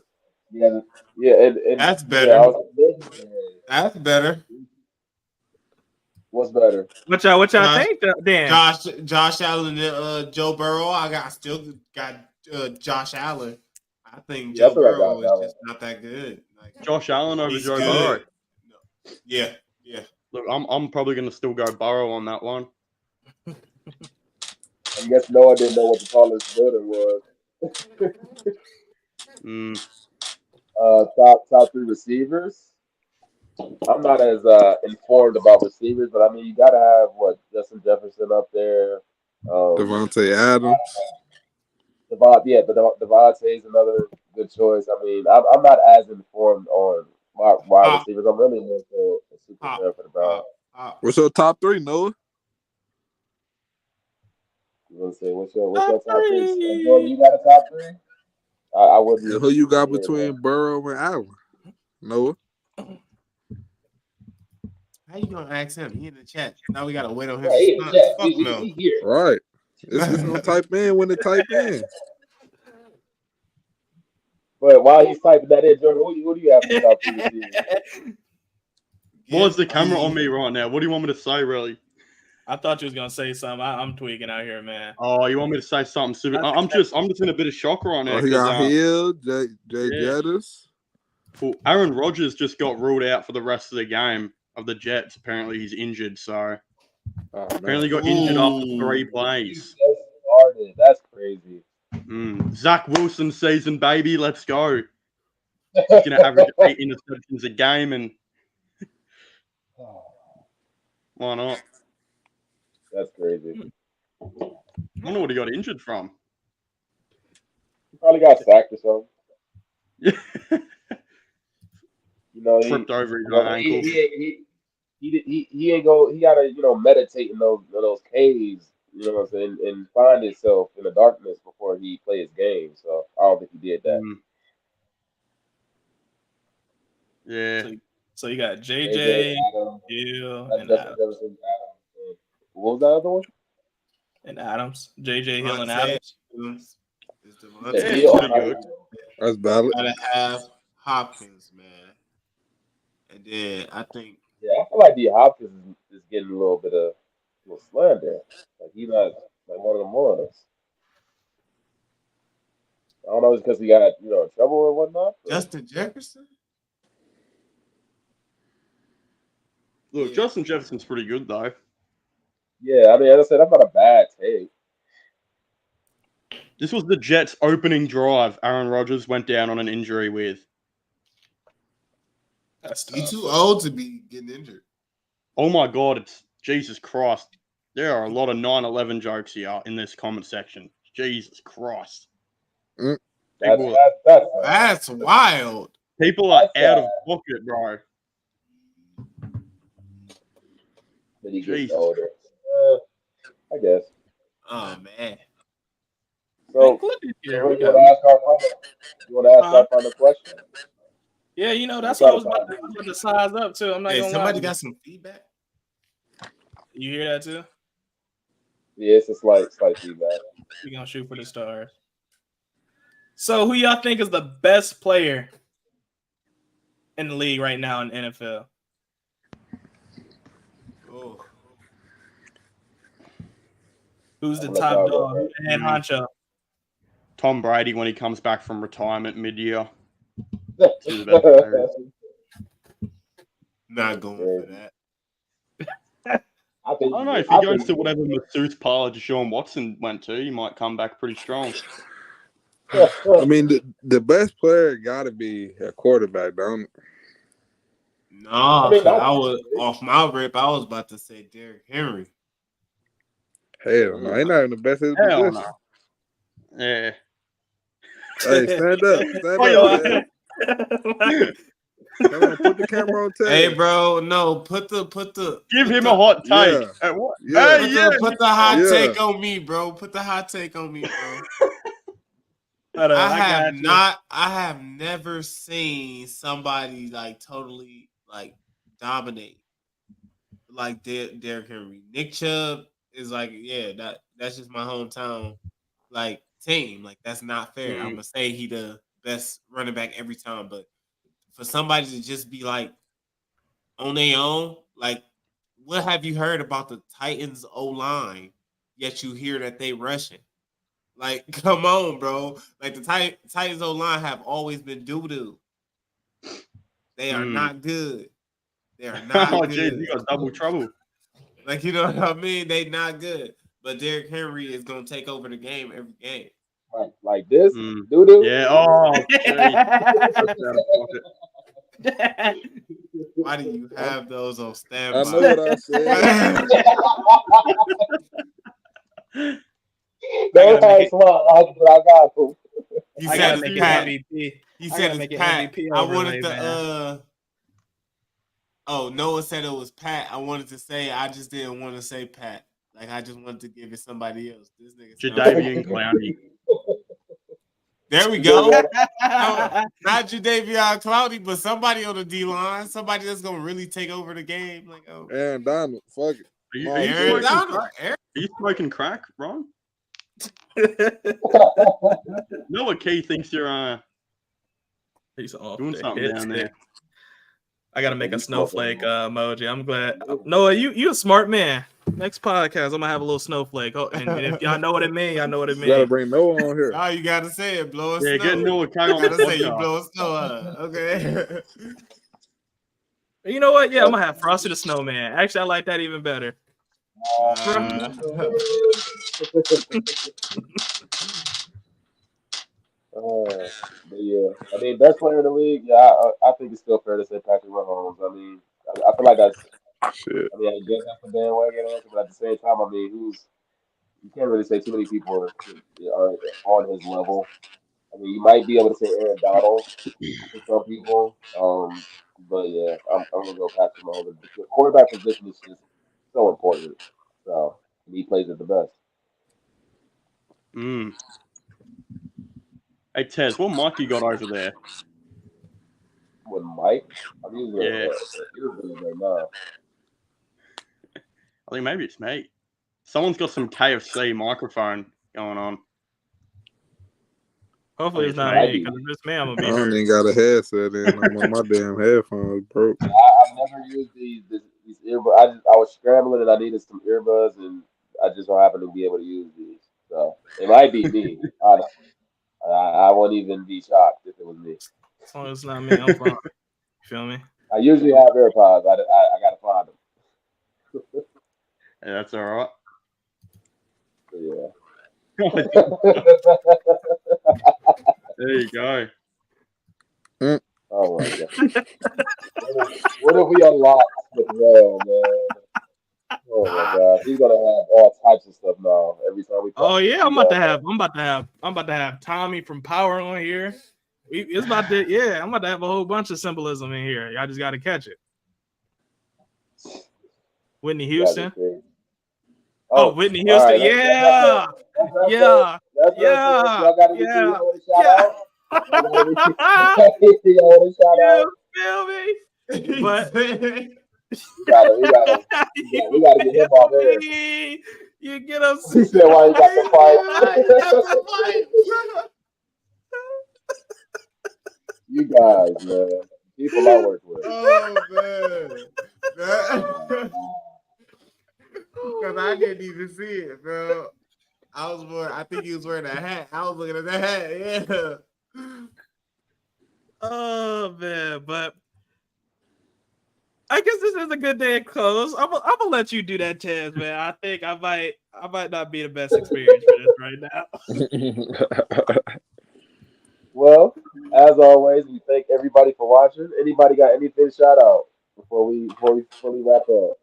Yeah, and That's better. yeah, That's better. what's better? What y'all Josh- think, Dan? Josh Allen and Joe Burrow. I still got Josh Allen. I think Yeah, Joe that's what I Burrow got, is Allen. just not that good. Like, Josh Allen over he's Joe good. Burrow. Yeah. Look, I'm probably gonna still go Burrow on that one. I guess Noah didn't know what the tallest building was. Top three receivers. I'm not as informed about receivers, but I mean you gotta have Justin Jefferson up there. Devontae Adams. Devontae's another good choice. I mean, I'm not as informed on wide receivers. I'm really more so a super fan for the Browns. What's your top three, Noah? You want to say what's your top three? Jordan, you got a top three? I would be. And who you got between Burrow and Allen? Noah. How you gonna ask him? He in the chat. Now we gotta wait on him. Yeah, Fuck no. he here. Right. It's gonna type in when it type in. But while he's typing that in, Jordan, who do you have for the top three receivers? What's the camera on me right now? What do you want me to say, really? I thought you was gonna say something. I'm tweaking out here, man. Oh, you want me to say something super? I'm just in a bit of shock right now. Oh, he got 'cause, Hill, Jay yeah. Jettis. well, Aaron Rodgers just got ruled out for the rest of the game of the Jets. Apparently, he's injured. So apparently, got injured after 3 plays. That's crazy. Zach Wilson season, baby. Let's go. He's gonna average 8 interceptions a game, and why not? That's crazy. I don't know what he got injured from. He probably got sacked or something. Yeah. You know, Tripped over his own ankle. He ain't go. He gotta meditate in those caves. You know what I'm saying, and find himself in the darkness before he play his game. So I don't think he did that. Yeah. So you got JJ, Adams, Hill, and Justin Adams. Jefferson, Adams. What was that other one? And Adams. JJ, Hill, and Adams. Is Yeah, Devontae. pretty good. That's valid. Gotta have Hopkins, man. And then I think Yeah, I feel like D Hopkins is getting a little slander. Like he's not like one of the morons. I don't know, it's because he got in trouble or whatnot. But Justin Jefferson. Look, Yeah. Justin Jefferson's pretty good though. yeah, I mean, as I said, that's not a bad take. This was the Jets' opening drive. Aaron Rodgers went down on an injury with. That's He's tough. too old to be getting injured. Oh my God! It's Jesus Christ. There are a lot of 9/11 jokes here in this comment section. Jesus Christ. That's wild. People are That's out of pocket, bro. When he gets Jesus. older, I guess. Oh man. So, Look at here. you We got- want to ask our final question? Yeah, that's what I was about to size up too. I'm not Hey, gonna somebody lie. got some feedback? You hear that too? Yeah, it's a slight feedback. We're gonna shoot for the stars. So who y'all think is the best player in the league right now in the NFL? Oh. Who's the I'm gonna top tell dog? you. Who's the head honcho? Tom Brady when he comes back from retirement mid-year. He's the best player. Not going for that. I I don't know. If he goes to whatever masseuse parlor Deshaun Watson went to, he might come back pretty strong. I mean, the best player got to be a quarterback, don't it? No, I mean, I was off my rip. I was about to say Derrick Henry. Hell no, he's not even the best in his Hell position. no. Yeah. Hey, stand up, stand Oh, up, yeah. man. Come on, put the camera on Ted. Hey, bro, no, put the Give him a hot take. Yeah. What? Yeah. Hey, put the hot Yeah. take on me, bro. Put the hot take on me, bro. Hold on, I got have never seen somebody like totally like dominate like Derrick Henry. Nick Chubb is like, yeah, that's just my hometown like team. Like that's not fair. I'm gonna say he the best running back every time, but for somebody to just be like on their own, like what have you heard about the Titans O-line? Yet you hear that they rushing. Like, come on, bro. Like the Titans O-line have always been doo-doo. They are not good. They are not Oh, good. geez, you got double trouble. Like, you know what I mean? They not good. But Derrick Henry is gonna take over the game every game. Like this, doo. Yeah. Oh, geez. Why do you have those on standby? I know what I said. Don't have smart, but I got to. He I said gotta it's make it Pat. MVP. He I said gotta it's make it Pat. MVP I overlay, wanted to man. Oh, Noah said it was Pat. I wanted to say I just didn't want to say Pat. Like I just wanted to give it somebody else. This nigga Jadeveon Clowney. There we go. No, not Jadeveon Clowney, but somebody on the D line, somebody that's gonna really take over the game. Like, oh, Aaron Donald, fuck it. Are you smoking crack, Ron? Noah Key thinks you're He's off doing the something head down stick. there. I gotta make a snowflake emoji. I'm glad. Noah, you a smart man. Next podcast, I'm gonna have a little snowflake. Oh, and if y'all know what it means, y'all know what it You gotta means. bring Noah on here. Oh, you gotta say it, blowing Yeah, snow. get Noah K on You the gotta say you podcast. blowing snow. Okay. You know what? Yeah, I'm gonna have Frosty the Snowman. Actually, I like that even better. But yeah, I mean, best player in the league. Yeah, I think it's still fair to say Patrick Mahomes. I mean, I feel like that's. Shit. I mean, I guess that's the bandwagon answer, but at the same time, I mean, you can't really say too many people are on his level. I mean, you might be able to say Aaron Donald to some people, but yeah, I'm gonna go Patrick Mahomes. The quarterback position is just so important. So and he plays it the best. Hey Tez, what mic you got over there? With Mike, I'm using Yeah. it right now. I think maybe it's me. Someone's got some KFC microphone going on. Hopefully it's not me, because if it's me, I'm gonna be I don't hurt. even got a headset in. I'm on my damn headphones broke. I've never used these earbuds. I was scrambling and I needed some earbuds, and I just don't happen to be able to use these. So it might be me. Honestly, I wouldn't even be shocked if it was me. As long as it's not me, I'm fine. You feel me? I usually have AirPods. I gotta find them. Yeah, that's all right. Yeah. There you go. Oh my god. What have we unlocked with Rell, man? Oh my god. He's gonna have all types of stuff now every time we Oh yeah, I'm about to have Tommy from Power on here. I'm about to have a whole bunch of symbolism in here. Y'all just gotta catch it. Whitney Houston. Oh, Whitney Houston. Right, yeah. Feel me? But we gotta get him on there. You get him. He said, "Why you got the fight?" You guys, man, people I work with. Oh man, because I didn't even see it, bro. I think he was wearing a hat. I was looking at that hat. Yeah. Oh man, but I guess this is a good day to close. I'm gonna let you do that, Tez, man. I think I might not be the best experience for this right now. Well, as always, we thank everybody for watching. Anybody got anything to shout out before we fully wrap up?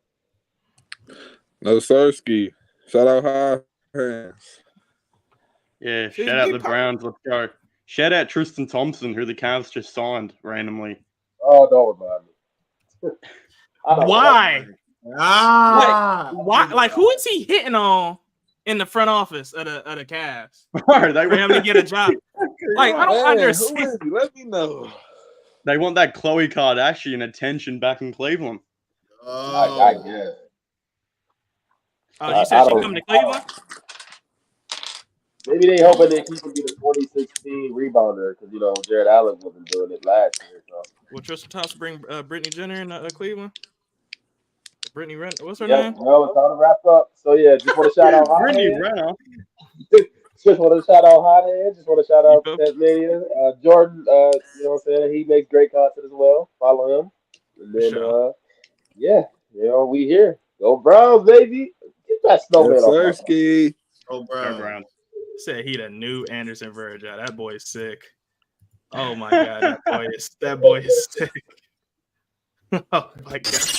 No Sirski. Shout out High Hands. Yeah, She's shout out big the pop. Browns. Let's go. Shout out Tristan Thompson, who the Cavs just signed randomly. Oh, don't remind me. I don't Why? Ah, Why? Like, who is he hitting on in the front office of the Cavs Bro, they for him to get a job? Like, I don't Man, who understand. is he? Let me know. They want that Khloe Kardashian attention back in Cleveland. I guess. Oh, I you said she don't. coming to Cleveland? Maybe they hoping that he can be the 2016 rebounder because Jared Allen wasn't doing it last year. So Will Tristan Thompson bring Brittany Jenner in Cleveland? Brittany Rent, what's her yep, name? well, it's time to wrap up. So yeah, just want to shout out Hot Brittany Hands. Renner. Just want to shout out Hot Hands. Just want to shout You out feel? Tasmania. Jordan, you know what I'm saying? He makes great content as well. Follow him. And For then sure. yeah, we here. Go Browns, baby. Get that snowman Yes, off my Sirski. Oh, Go bro. Browns. Said he the new Anderson Virgil. That boy is sick. Oh my god, that boy is sick. Oh my god.